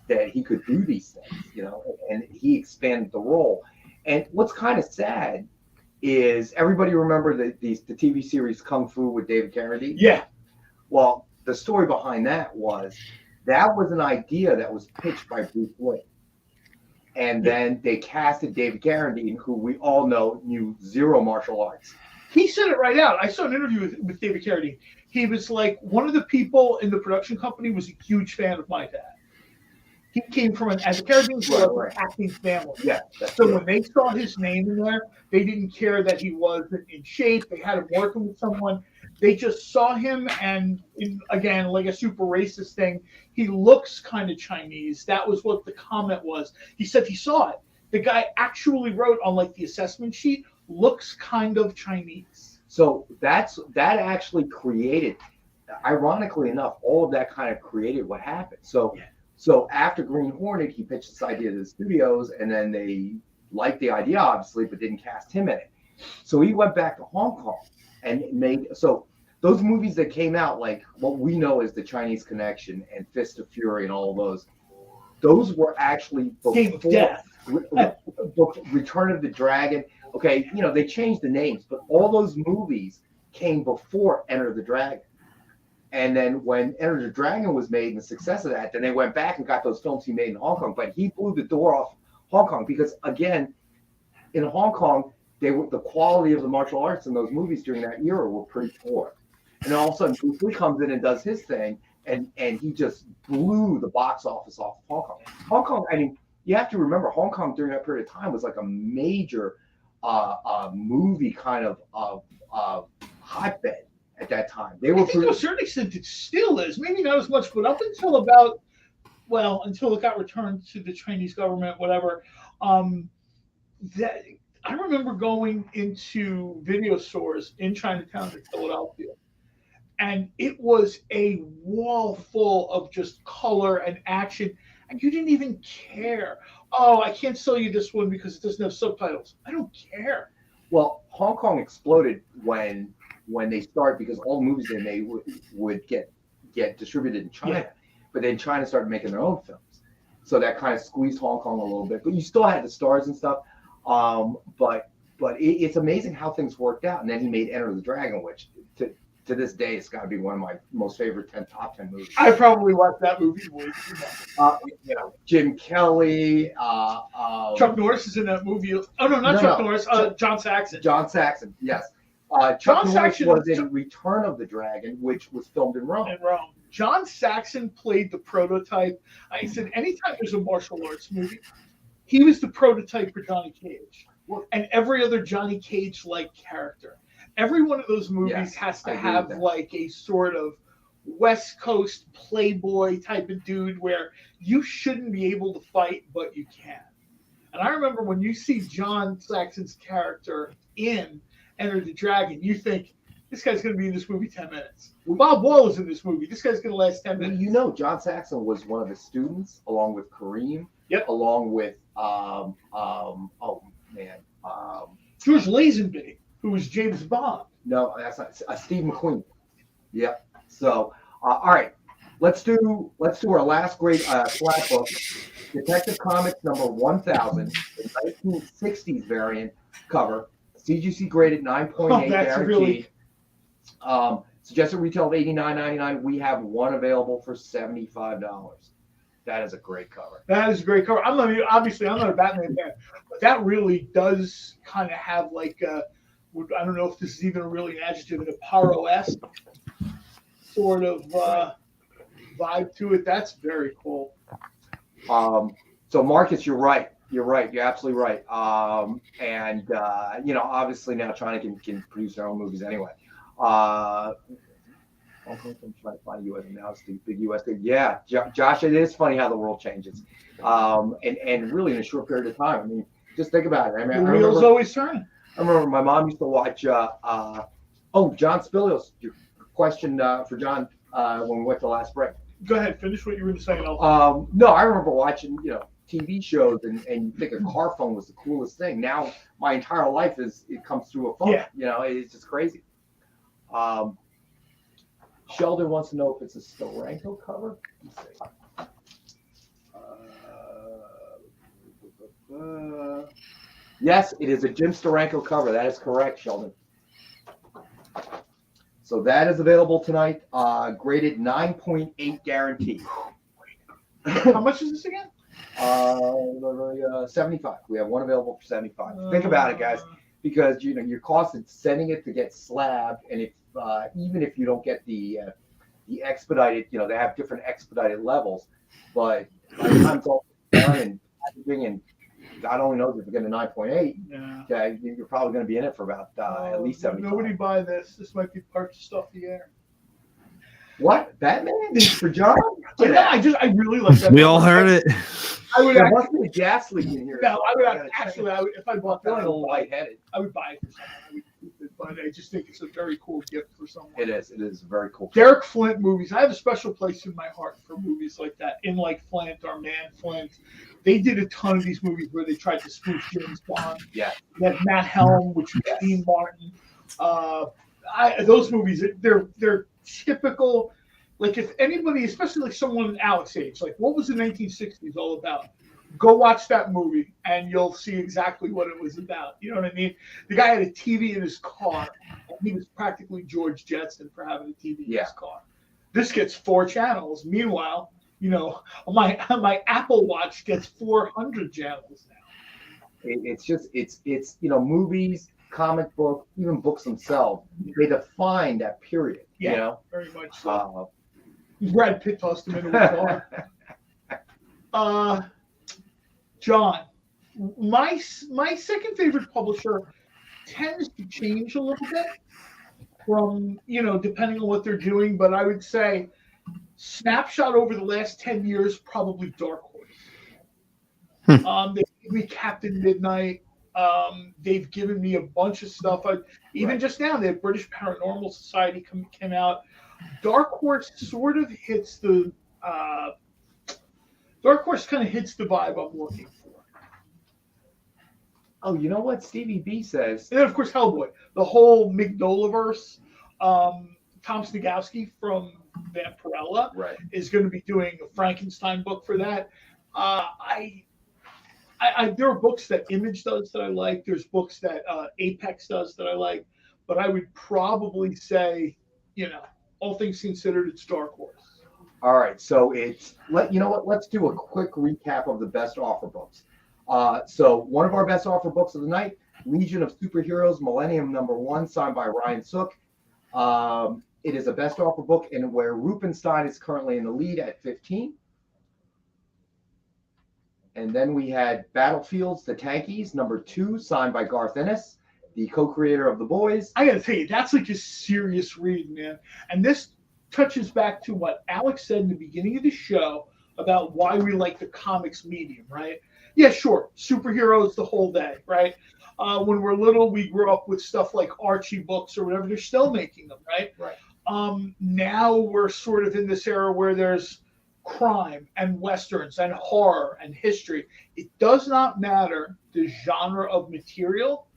that he could do these things, you know, and he expanded the role. And what's kind of sad is everybody remember the TV series Kung Fu with David Carradine? Yeah. Well, the story behind that was an idea that was pitched by Bruce Lee. And then they casted David Carradine, who we all know knew zero martial arts. He said it right out. I saw an interview with David Carradine. He was like, one of the people in the production company was a huge fan of my dad. He came from as a Carradine acting family. Yeah. So when they saw his name in there, they didn't care that he wasn't in shape. They had him working with someone. They just saw him, and again, like a super racist thing, he looks kind of Chinese. That was what the comment was. He said he saw it. The guy actually wrote on like the assessment sheet, looks kind of Chinese. So that actually created, ironically enough, all of that kind of created what happened. So after Green Hornet, he pitched this idea to the studios, and then they liked the idea, obviously, but didn't cast him in it. So he went back to Hong Kong and made, so those movies that came out, like what we know as The Chinese Connection and Fist of Fury and all of those were actually Game of Death. Return of the Dragon. Okay, you know, they changed the names, but all those movies came before Enter the Dragon. And then when Enter the Dragon was made and the success of that, then they went back and got those films he made in Hong Kong. But he blew the door off Hong Kong because, again, in Hong Kong, the quality of the martial arts in those movies during that era were pretty poor. And then all of a sudden, Bruce Lee comes in and does his thing, and he just blew the box office off of Hong Kong. Hong Kong, I mean, you have to remember, Hong Kong during that period of time was like a major movie kind of hotbed at that time. They were I think to a certain extent it still is. Maybe not as much, but up until about, well, until it got returned to the Chinese government, whatever. That I remember going into video stores in Chinatown in Philadelphia, and it was a wall full of just color and action, and you didn't even care. Oh, I can't sell you this one because it doesn't have subtitles. I don't care. Well, Hong Kong exploded when they started, because all the movies they made would get distributed in China. Yeah. But then China started making their own films. So that kind of squeezed Hong Kong a little bit. But you still had the stars and stuff. But it's amazing how things worked out. And then he made Enter the Dragon, which to to this day, it's got to be one of my most favorite top 10 movies. I probably watched that movie way too much. Jim Kelly. Chuck Norris is in that movie. Oh no, not Chuck Norris. John Saxon. John Saxon, yes. Chuck Norris was in Return of the Dragon, which was filmed in Rome. John Saxon played the prototype. I said anytime there's a martial arts movie, he was the prototype for Johnny Cage. And every other Johnny Cage-like character. Every one of those movies has to have like a sort of West Coast playboy type of dude where you shouldn't be able to fight, but you can. And I remember when you see John Saxon's character in Enter the Dragon, you think, this guy's going to be in this movie 10 minutes. Bob Wall is in this movie. This guy's going to last 10 minutes. You know, John Saxon was one of the students, along with Kareem, along with, George Lazenby, who was James Bond. No, that's not Steve McQueen. Yep. So, all right, let's do our last great flat book, Detective Comics number 1000, the 1960s variant cover, CGC graded 9.8 guaranteed. Suggested retail of $89.99. We have one available for $75. That is a great cover. That is a great cover. I'm not a Batman fan, but that really does kind of have like a, I don't know if this is even really an adjective, a Poirot-esque sort of vibe to it. That's very cool. So Marcus, you're right. You're absolutely right. Obviously now China can produce their own movies anyway. I'm trying to find U.S. now. It's the big U.S. thing. Yeah, Josh, it is funny how the world changes, and really in a short period of time. I mean, just think about it. I mean, the wheel's always turning. I remember my mom used to watch. John Spilios. Your question for John when we went to the last break. Go ahead, finish what you were saying. No, I remember watching TV shows and you think a car phone was the coolest thing. Now my entire life it comes through a phone. Yeah. It's just crazy. Sheldon wants to know if it's a Steranko cover. Yes, it is a Jim Steranko cover. That is correct, Sheldon. So that is available tonight. Graded 9.8 guaranteed. How much is this again? 75. We have one available for 75. Think about it, guys, because your cost of sending it to get slabbed, and if even if you don't get the expedited, they have different expedited levels, but by the time it's all done and packaging, and God only knows if you're getting a 9.8, okay, you're probably going to be in it for about at least 75. Nobody buy this. This might be purchased off the air. What? Batman? This is for John? I really like that. We all heard it. I would have must be a gas leak in here. No, I would if I bought that, a little lightheaded. I would buy it for someone. But I just think it's a very cool gift for someone. It is very cool. Derek Flint movies. I have a special place in my heart for movies like that. In like Flint, our man Flint. They did a ton of these movies where they tried to spoof James Bond. Yeah. They had Matt Helm, which was Dean Martin. Those movies, they're typical. Like if anybody, especially like someone Alex age, like what was the 1960s all about? Go watch that movie and you'll see exactly what it was about. You know what I mean? The guy had a TV in his car, and he was practically George Jetson for having a TV in his car. This gets 4 channels. Meanwhile, my Apple Watch gets 400 channels now. It's movies, comic book, even books themselves. They define that period. Yeah, very much so. Brad Pitt tossed him into a car. John, my second favorite publisher tends to change a little bit from, depending on what they're doing, but I would say snapshot over the last 10 years, probably Dark Horse. They gave me Captain Midnight. They've given me a bunch of stuff. Just now, the British Paranormal Society came out. Dark Horse sort of hits the Dark Horse kind of hits the vibe I'm looking for. Oh, you know what Stevie B says? And then, of course, Hellboy. The whole Mignola-verse. Tom Snagowski from Vampirella is going to be doing a Frankenstein book for that. There are books that Image does that I like. There's books that Apex does that I like. But I would probably say, all things considered, it's Dark Horse. All right, so let's do a quick recap of the best offer books. So one of our best offer books of the night, Legion of Superheroes, Millennium #1, signed by Ryan Sook. It is a best offer book, and where Rupenstein is currently in the lead at 15. And then we had Battlefields, The Tankies, #2, signed by Garth Ennis, the co-creator of The Boys. I gotta tell you, that's like a serious read, man. And this touches back to what Alex said in the beginning of the show about why we like the comics medium, right? Yeah, sure, superheroes the whole day, right? When we're little, we grew up with stuff like Archie books or whatever. They're still making them, right? Right. Now we're sort of in this era where there's crime and westerns and horror and history. It does not matter the genre of material.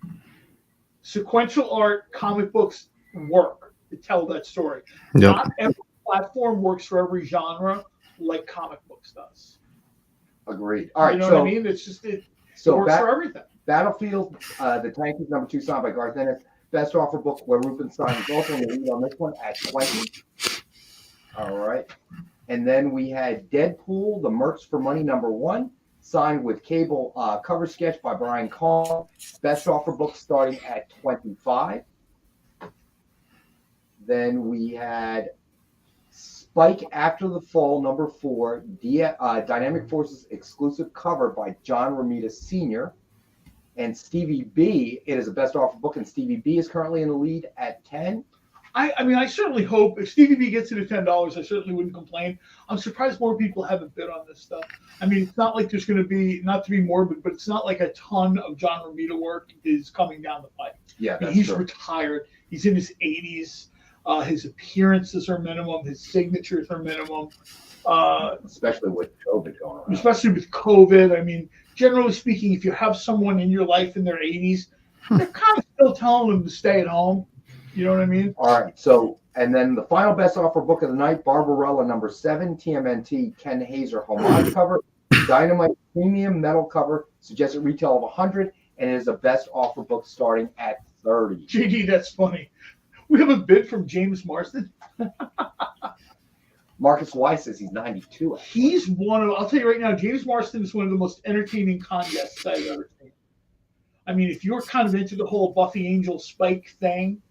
Sequential art, comic books work to tell that story. Yep. Not every platform works for every genre like comic books does. Agreed. All right, you know what I mean? It's just it works for everything. Battlefield, The Tankies, #2, signed by Garth Ennis. Best offer book, where Rupenstein is also in the lead on this one at 20. All right. And then we had Deadpool, The Mercs for Money #1, signed with Cable, cover sketch by Brian Kong. Best offer book starting at 25. Then we had Spike After the Fall #4, Dynamic Forces exclusive cover by John Romita Sr. And Stevie B, it is a best offer book, and Stevie B is currently in the lead at 10. I mean, I certainly hope if Stevie B gets it at $10, I certainly wouldn't complain. I'm surprised more people haven't bid on this stuff. I mean, it's not like there's going to be, not to be morbid, but it's not like a ton of John Romita work is coming down the pipe. Yeah, that's he's true. Retired. He's in his 80s. His appearances are minimum. His signatures are minimum. Especially with COVID going on. Especially with COVID. I mean, generally speaking, if you have someone in your life in their 80s, they're kind of still telling them to stay at home. You know what I mean? All right. So, and then the final best offer book of the night, Barbarella #7, TMNT, Ken Hazer homage cover, Dynamite premium metal cover, suggested retail of 100, and it is a best offer book starting at 30. JD, that's funny. We have a bid from James Marsden. Marcus Weiss says he's 92. He's one of, I'll tell you right now, James Marsden is one of the most entertaining con guests I've ever seen. I mean, if you're kind of into the whole Buffy Angel Spike thing,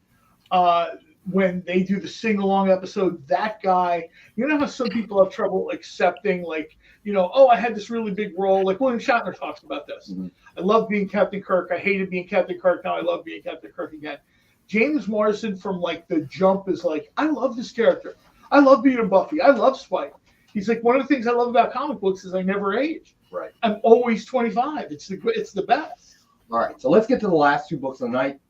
when they do the sing-along episode, that guy, you know how some people have trouble accepting, like, oh, I had this really big role. Like William Shatner talks about this. Mm-hmm. I love being Captain Kirk. I hated being Captain Kirk. Now I love being Captain Kirk again. James Marsden from like the jump is like, I love this character. I love being a Buffy. I love Spike. He's like, one of the things I love about comic books is I never age. Right. I'm always 25. It's the best. All right. So let's get to the last two books of the night.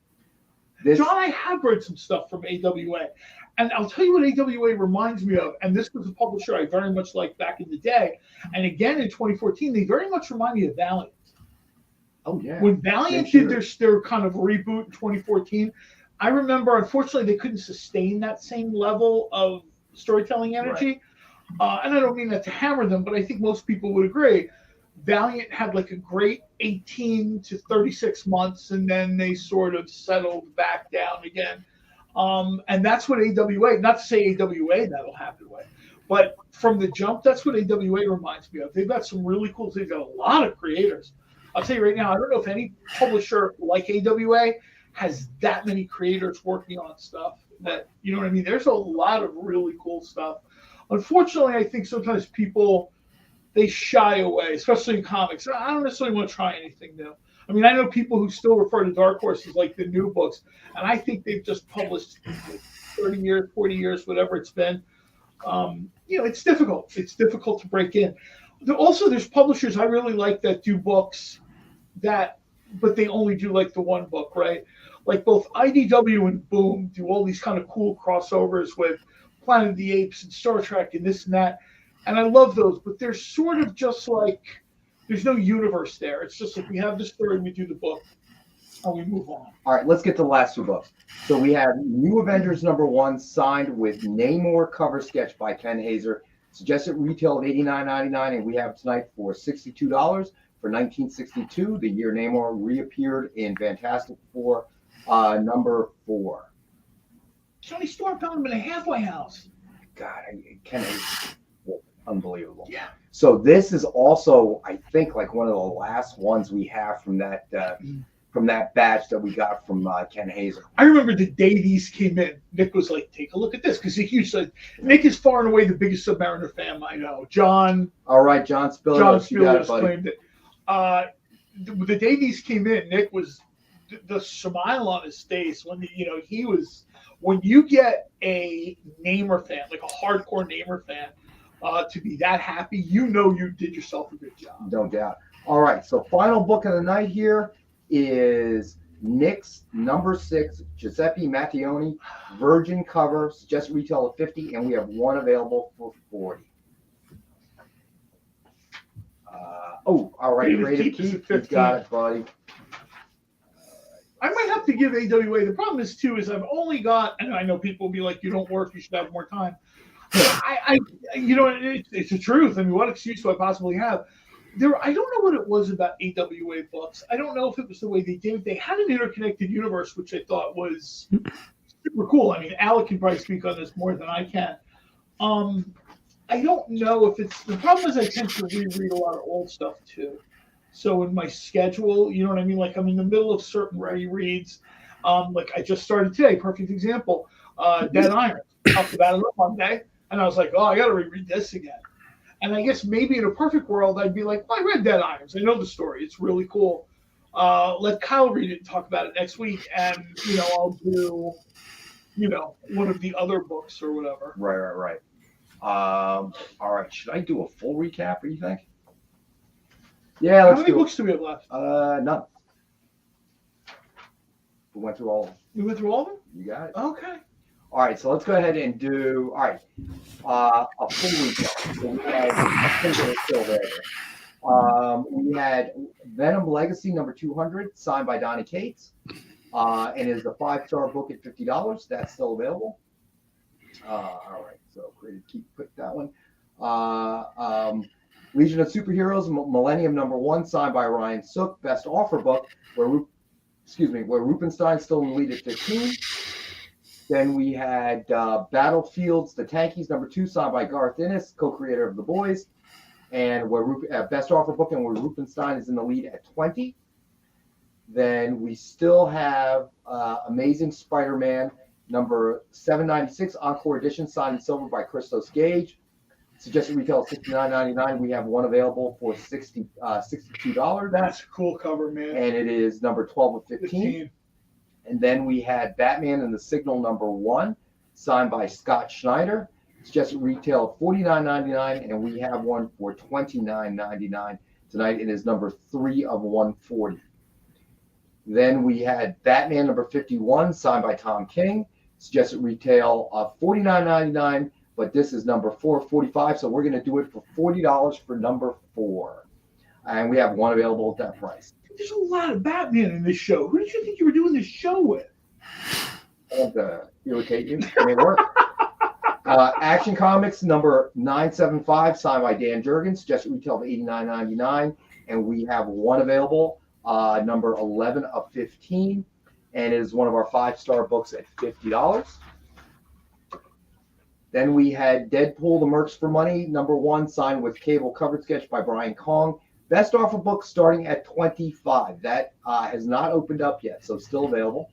John, I have read some stuff from AWA. And I'll tell you what AWA reminds me of, and this was a publisher I very much liked back in the day. And again, in 2014, they very much remind me of Valiant. Oh, yeah. When Valiant did their kind of reboot in 2014, I remember, unfortunately, they couldn't sustain that same level of storytelling energy. Right. And I don't mean that to hammer them, but I think most people would agree. Valiant had like a great 18 to 36 months, and then they sort of settled back down again. And that's what AWA, not to say AWA that'll happen with, but from the jump, that's what AWA reminds me of. They've got some really cool things. They've got a lot of creators. I'll tell you right now, I don't know if any publisher like AWA has that many creators working on stuff that, you know what I mean? There's a lot of really cool stuff. Unfortunately, I think sometimes people, they shy away, especially in comics. I don't necessarily want to try anything new. I mean, I know people who still refer to Dark Horse as like the new books, and I think they've just published 30 years, 40 years, whatever it's been. It's difficult. It's difficult to break in. Also, there's publishers I really like that do books but they only do like the one book, right? Like both IDW and Boom do all these kind of cool crossovers with Planet of the Apes and Star Trek and this and that. And I love those, but they're sort of just like, there's no universe there. It's just like we have the story, we do the book, and we move on. All right, let's get to the last two books. So we have New Avengers #1 signed with Neymar cover sketch by Ken Hazer. Suggested retail of $89.99, and we have tonight for $62 for 1962, the year Neymar reappeared in Fantastic Four #4. Johnny Storm found him in a halfway house. God, Ken Hazer, unbelievable. Yeah. So this is also, I think, like one of the last ones we have from that batch that we got from Ken Hazer. I remember the day these came in, Nick was like, take a look at this, because he said, Nick is far and away the biggest Submariner fan I know. John. All right, John Spillers claimed it. The day these came in, Nick was the smile on his face when he was. When you get a Neymar fan, like a hardcore Neymar fan, to be that happy, you did yourself a good job. No doubt. All right, so final book of the night here is Nick's number 6, Giuseppe Mattioni, Virgin cover, suggested retail of $50, and we have one available for $40. All right, Creative Keep, you got it, buddy. I might have to give AWA. The problem is I've only got, and I know people will be like, you don't work, you should have more time. It's the truth. I mean, what excuse do I possibly have? I don't know what it was about AWA books. I don't know if it was the way they did it. They had an interconnected universe, which I thought was super cool. I mean, Alec can probably speak on this more than I can. I don't know if it's the problem is I tend to reread a lot of old stuff too. So in my schedule, you know what I mean? Like I'm in the middle of certain rereads. Like I just started today, perfect example. Dead Iron. Talked about it on Monday, and I was like, oh, I got to reread this again. And I guess maybe in a perfect world, I'd be like, well, I read Dead Irons. I know the story. It's really cool. Let Kyle read it and talk about it next week, and I'll do, one of the other books or whatever. Right. All right. Should I do a full recap? What do you think? Yeah. How many books do we have left? None. We went through all of them. We went through all of them? You got it. Okay. All right, so let's go ahead and do a full recap. So we had, I think it was still there. We had Venom Legacy number 200, signed by Donnie Cates, and it is a 5-star book at $50. That's still available. All right, so Creative Keep put that one. Legion of Superheroes Millennium number 1, signed by Ryan Sook, best offer book, where Rupenstein's still in the lead at 15. Then we had Battlefields, the Tankies, number 2, signed by Garth Ennis, co-creator of The Boys, and where best offer book, and where Rupenstein is in the lead at 20. Then we still have Amazing Spider-Man, number 796, Encore Edition, signed in silver by Christos Gage. Suggested retail of $69.99. We have one available for $62. That's a cool cover, man. And it is number 12 of 15. And then we had Batman and the Signal number 1, signed by Scott Schneider. Suggested retail of $49.99, and we have one for $29.99 tonight. It is number 3 of 140. Then we had Batman number 51, signed by Tom King. Suggested retail of $49.99, but this is number 4 of 45, so we're going to do it for $40 for number 4. And we have one available at that price. There's a lot of Batman in this show. Who did you think you were doing this show with? I want to irritate you. It may work. Action Comics number 975, signed by Dan Jurgens, suggested retail of $89.99, and we have one available, number 11 of 15, and it is one of our 5-star books at $50. Then we had Deadpool, The Mercs for Money, number 1, signed with Cable, cover sketch by Brian Kong. Best offer book starting at $25. That has not opened up yet, so still available.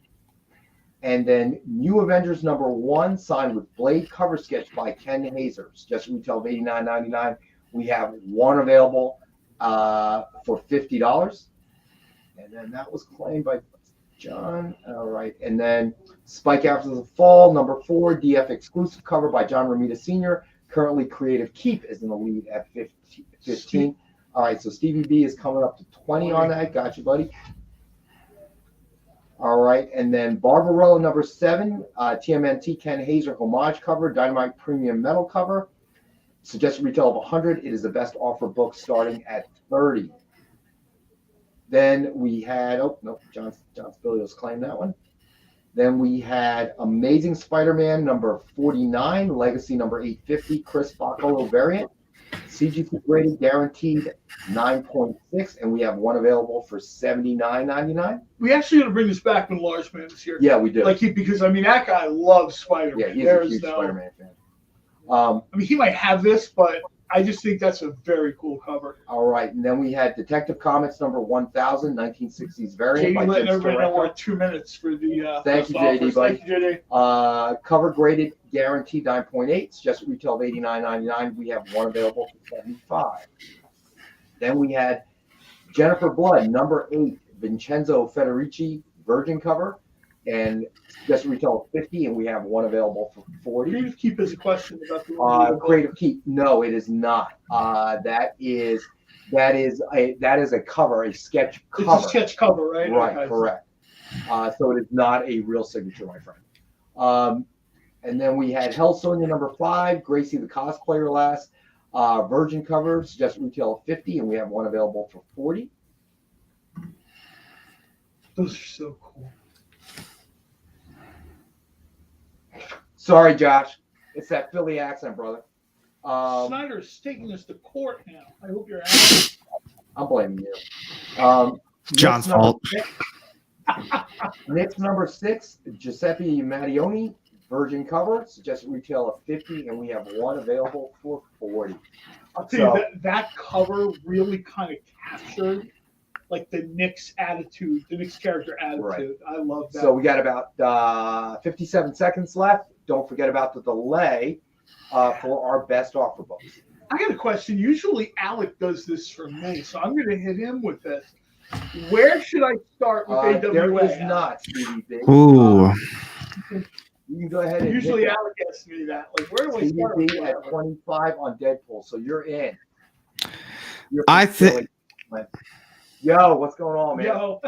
And then New Avengers number 1, signed with Blade, cover sketch by Ken Hazer. Suggested retail of $89.99. We have one available for $50. And then that was claimed by John. All right. And then Spike After the Fall, number 4, DF exclusive cover by John Romita Sr. Currently Creative Keep is in the lead at 15. All right, so Stevie B is coming up to 20 on that. Gotcha, buddy. All right, and then Barbarella number 7, TMNT Ken Hazer homage cover, Dynamite premium metal cover. Suggested retail of $100. It is the best offer book starting at $30. Then we had, John Spilios claimed that one. Then we had Amazing Spider-Man number 49, Legacy number 850, Chris Bacalo variant. CGC graded guaranteed 9.6, and we have one available for $79.99. We actually got to bring this back when Large Man is here. Yeah, we do. Because I mean that guy loves Spider-Man. Yeah, he's a huge Spider-Man fan. I mean, he might have this, but I just think that's a very cool cover. All right, and then we had Detective Comics number 1000, 1960s variant. JD letting everybody know we're at 2 minutes for the. Thank you, JD, buddy. Thank you, JD. Cover graded, guaranteed 9.8. Suggested retail of $89.99. We have one available for $75. Then we had Jennifer Blood, number 8, Vincenzo Federici, Virgin cover, and suggested retail of $50, and we have one available for $40. Creative Keep is a question about the Creative Keep. No, it is not. That is a cover, a sketch cover. It's a sketch cover, right? Right, Okay. correct. So it is not a real signature, my friend. And then we had Hell Sonia number 5, Gracie the Cosplayer last, Virgin cover, suggested retail of $50, and we have one available for $40. Those are so cool. Sorry, Josh. It's that Philly accent, brother. Snyder is taking us to court now. I hope you're happy. I'm blaming you. John's fault. Next number 6, Giuseppe Mattioni, Virgin cover, suggested retail of $50, and we have one available for $40. I'll tell you that cover really kind of captured like the Knicks attitude, the Knicks character attitude. Right. I love that. So we got about 57 seconds left. Don't forget about the delay for our best offer books. I got a question. Usually Alec does this for me, so I'm going to hit him with this. Where should I start with AWA? There is not, Stevie B. Ooh. You can go ahead and Usually Alec asks me that. Like, where do I start? Stevie B at 25 on Deadpool, so you're in. I think. Yo, what's going on, man? Yo.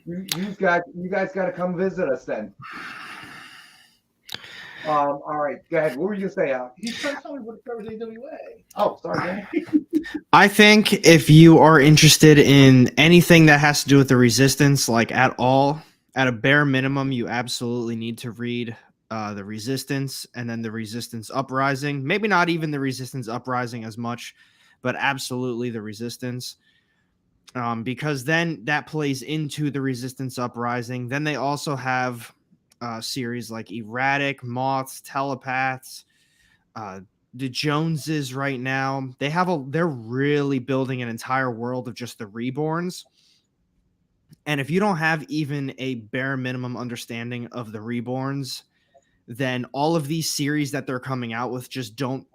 you guys got to come visit us then. All right, go ahead. What were you gonna say, Al? He's trying to tell me what covers AWA. Oh, sorry, man. I think if you are interested in anything that has to do with the Resistance, like at all, at a bare minimum, you absolutely need to read the Resistance and then the Resistance Uprising. Maybe not even the Resistance Uprising as much, but absolutely the Resistance. Because then that plays into the Resistance Uprising. Then they also have series like Erratic, Moths, Telepaths, the Joneses right now. They're really building an entire world of just the Reborns. And if you don't have even a bare minimum understanding of the Reborns, then all of these series that they're coming out with just don't.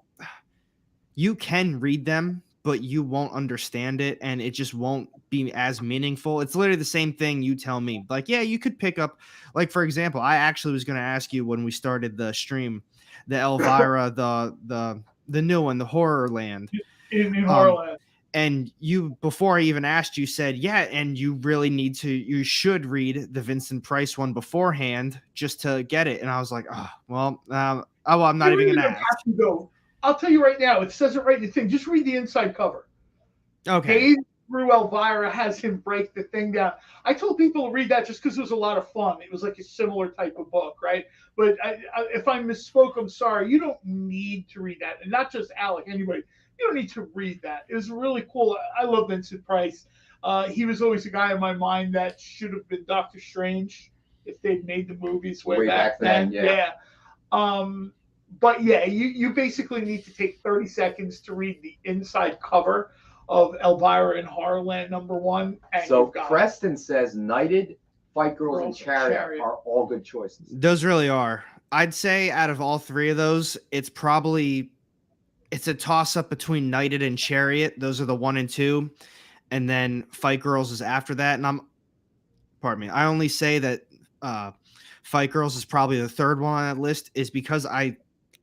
You can read them, but you won't understand it, and it just won't be as meaningful. It's literally the same thing you tell me. Like, yeah, you could pick up, like, for example, I actually was going to ask you when we started the stream, the Elvira, the new one, the Horrorland. In Horrorland. And you, before I even asked, you said, yeah, and you should read the Vincent Price one beforehand just to get it. And I was like, oh, well, I'm not even going to ask. I'll tell you right now, it says it right in the thing. Just read the inside cover. Okay. Haze through Elvira has him break the thing down. I told people to read that just because it was a lot of fun. It was like a similar type of book, right? But if I misspoke, I'm sorry. You don't need to read that. And not just Alec, anybody. You don't need to read that. It was really cool. I love Vincent Price. He was always a guy in my mind that should have been Doctor Strange if they'd made the movies way back then. Yeah. But yeah, you basically need to take 30 seconds to read the inside cover of Elvira and Horrorland #1. So Preston says Knighted, Fight Girls, and Chariot are all good choices. Those really are. I'd say out of all three of those, it's a toss-up between Knighted and Chariot. Those are the 1 and 2. And then Fight Girls is after that. And I only say that Fight Girls is probably the third one on that list is because I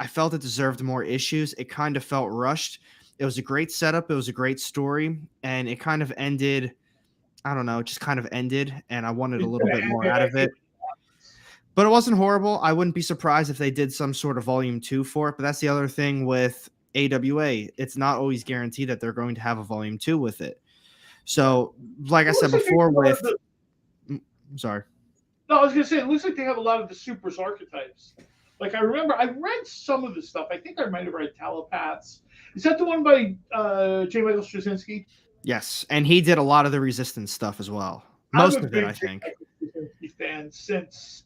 felt it deserved more issues. It kind of felt rushed. It was a great setup. It was a great story. And it kind of ended, I don't know, it just kind of ended. And I wanted a little bit more out of it. But it wasn't horrible. I wouldn't be surprised if they did some sort of volume 2 for it. But that's the other thing with AWA. It's not always guaranteed that they're going to have a volume 2 with it. So, like I said before I'm sorry. No, I was going to say, it looks like they have a lot of the Supers archetypes. Like I remember, I read some of the stuff. I think I might have read Telepaths. Is that the one by J. Michael Straczynski? Yes, and he did a lot of the Resistance stuff as well. Most of it, I think. I'm a big Straczynski fan since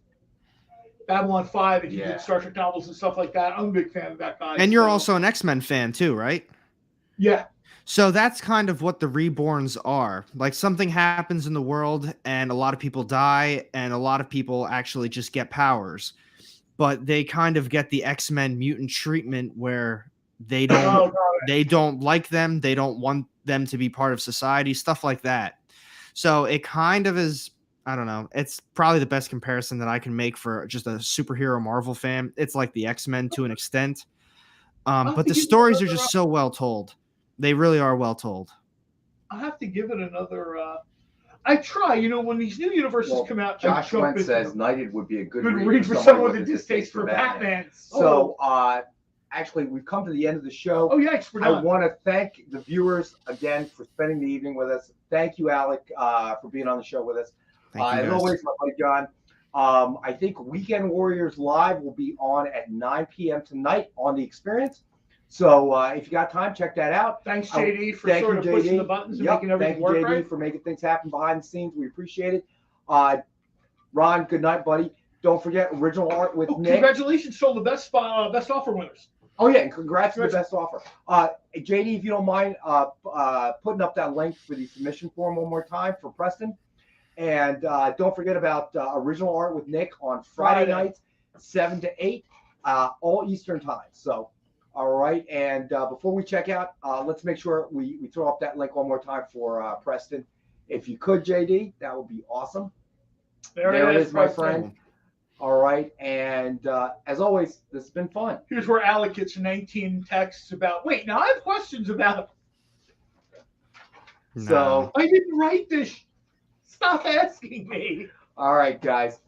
Babylon 5, and he did Star Trek novels and stuff like that. I'm a big fan of that guy. And you're also an X-Men fan too, right? Yeah. So that's kind of what the Reborns are. Like something happens in the world and a lot of people die and a lot of people actually just get powers. But they kind of get the X-Men mutant treatment where they don't like them, they don't want them to be part of society, stuff like that. So it kind of is, I don't know, it's probably the best comparison that I can make for just a superhero Marvel fan. It's like the X-Men to an extent. But the stories are just so well told. They really are well told. I'll have to give it another. I try, when these new universes come out. Josh Wentz says Knighted would be a good read for someone with a distaste for Batman. So, actually, we've come to the end of the show. Oh, yeah, we're done. I want to thank the viewers again for spending the evening with us. Thank you, Alec, for being on the show with us. As always, my buddy John. I think Weekend Warriors Live will be on at 9 p.m. tonight on The Experience. So if you got time, check that out. Thanks, JD, for sort of pushing the buttons and making everything work. Thank you, JD, right? for making things happen behind the scenes. We appreciate it. Ron, good night, buddy. Don't forget original art with Nick. Congratulations to all the best offer winners. Oh, yeah, and congrats to the best offer. JD, if you don't mind putting up that link for the submission form one more time for Preston. And don't forget about original art with Nick on Friday nights, 7 to 8, all Eastern time. So, all right. And before we check out, let's make sure we throw up that link one more time for Preston. If you could, JD, that would be awesome. There it is, my friend. All right. And as always, this has been fun. Here's where Alec gets 19 texts about, wait, now I have questions about. No. So I didn't write this. Stop asking me. All right, guys.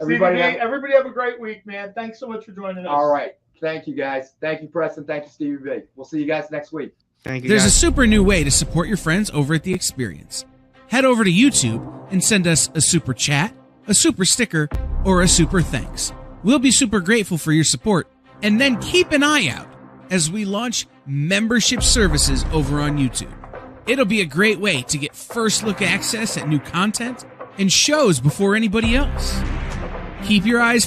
Everybody have a great week, man. Thanks so much for joining us. All right. Thank you, guys. Thank you, Preston. Thank you, Stevie B. We'll see you guys next week. Thank you. There's a super new way to support your friends over at The Experience. Head over to YouTube and send us a super chat, a super sticker, or a super thanks. We'll be super grateful for your support. And then keep an eye out as we launch membership services over on YouTube. It'll be a great way to get first look access at new content and shows before anybody else. Keep your eyes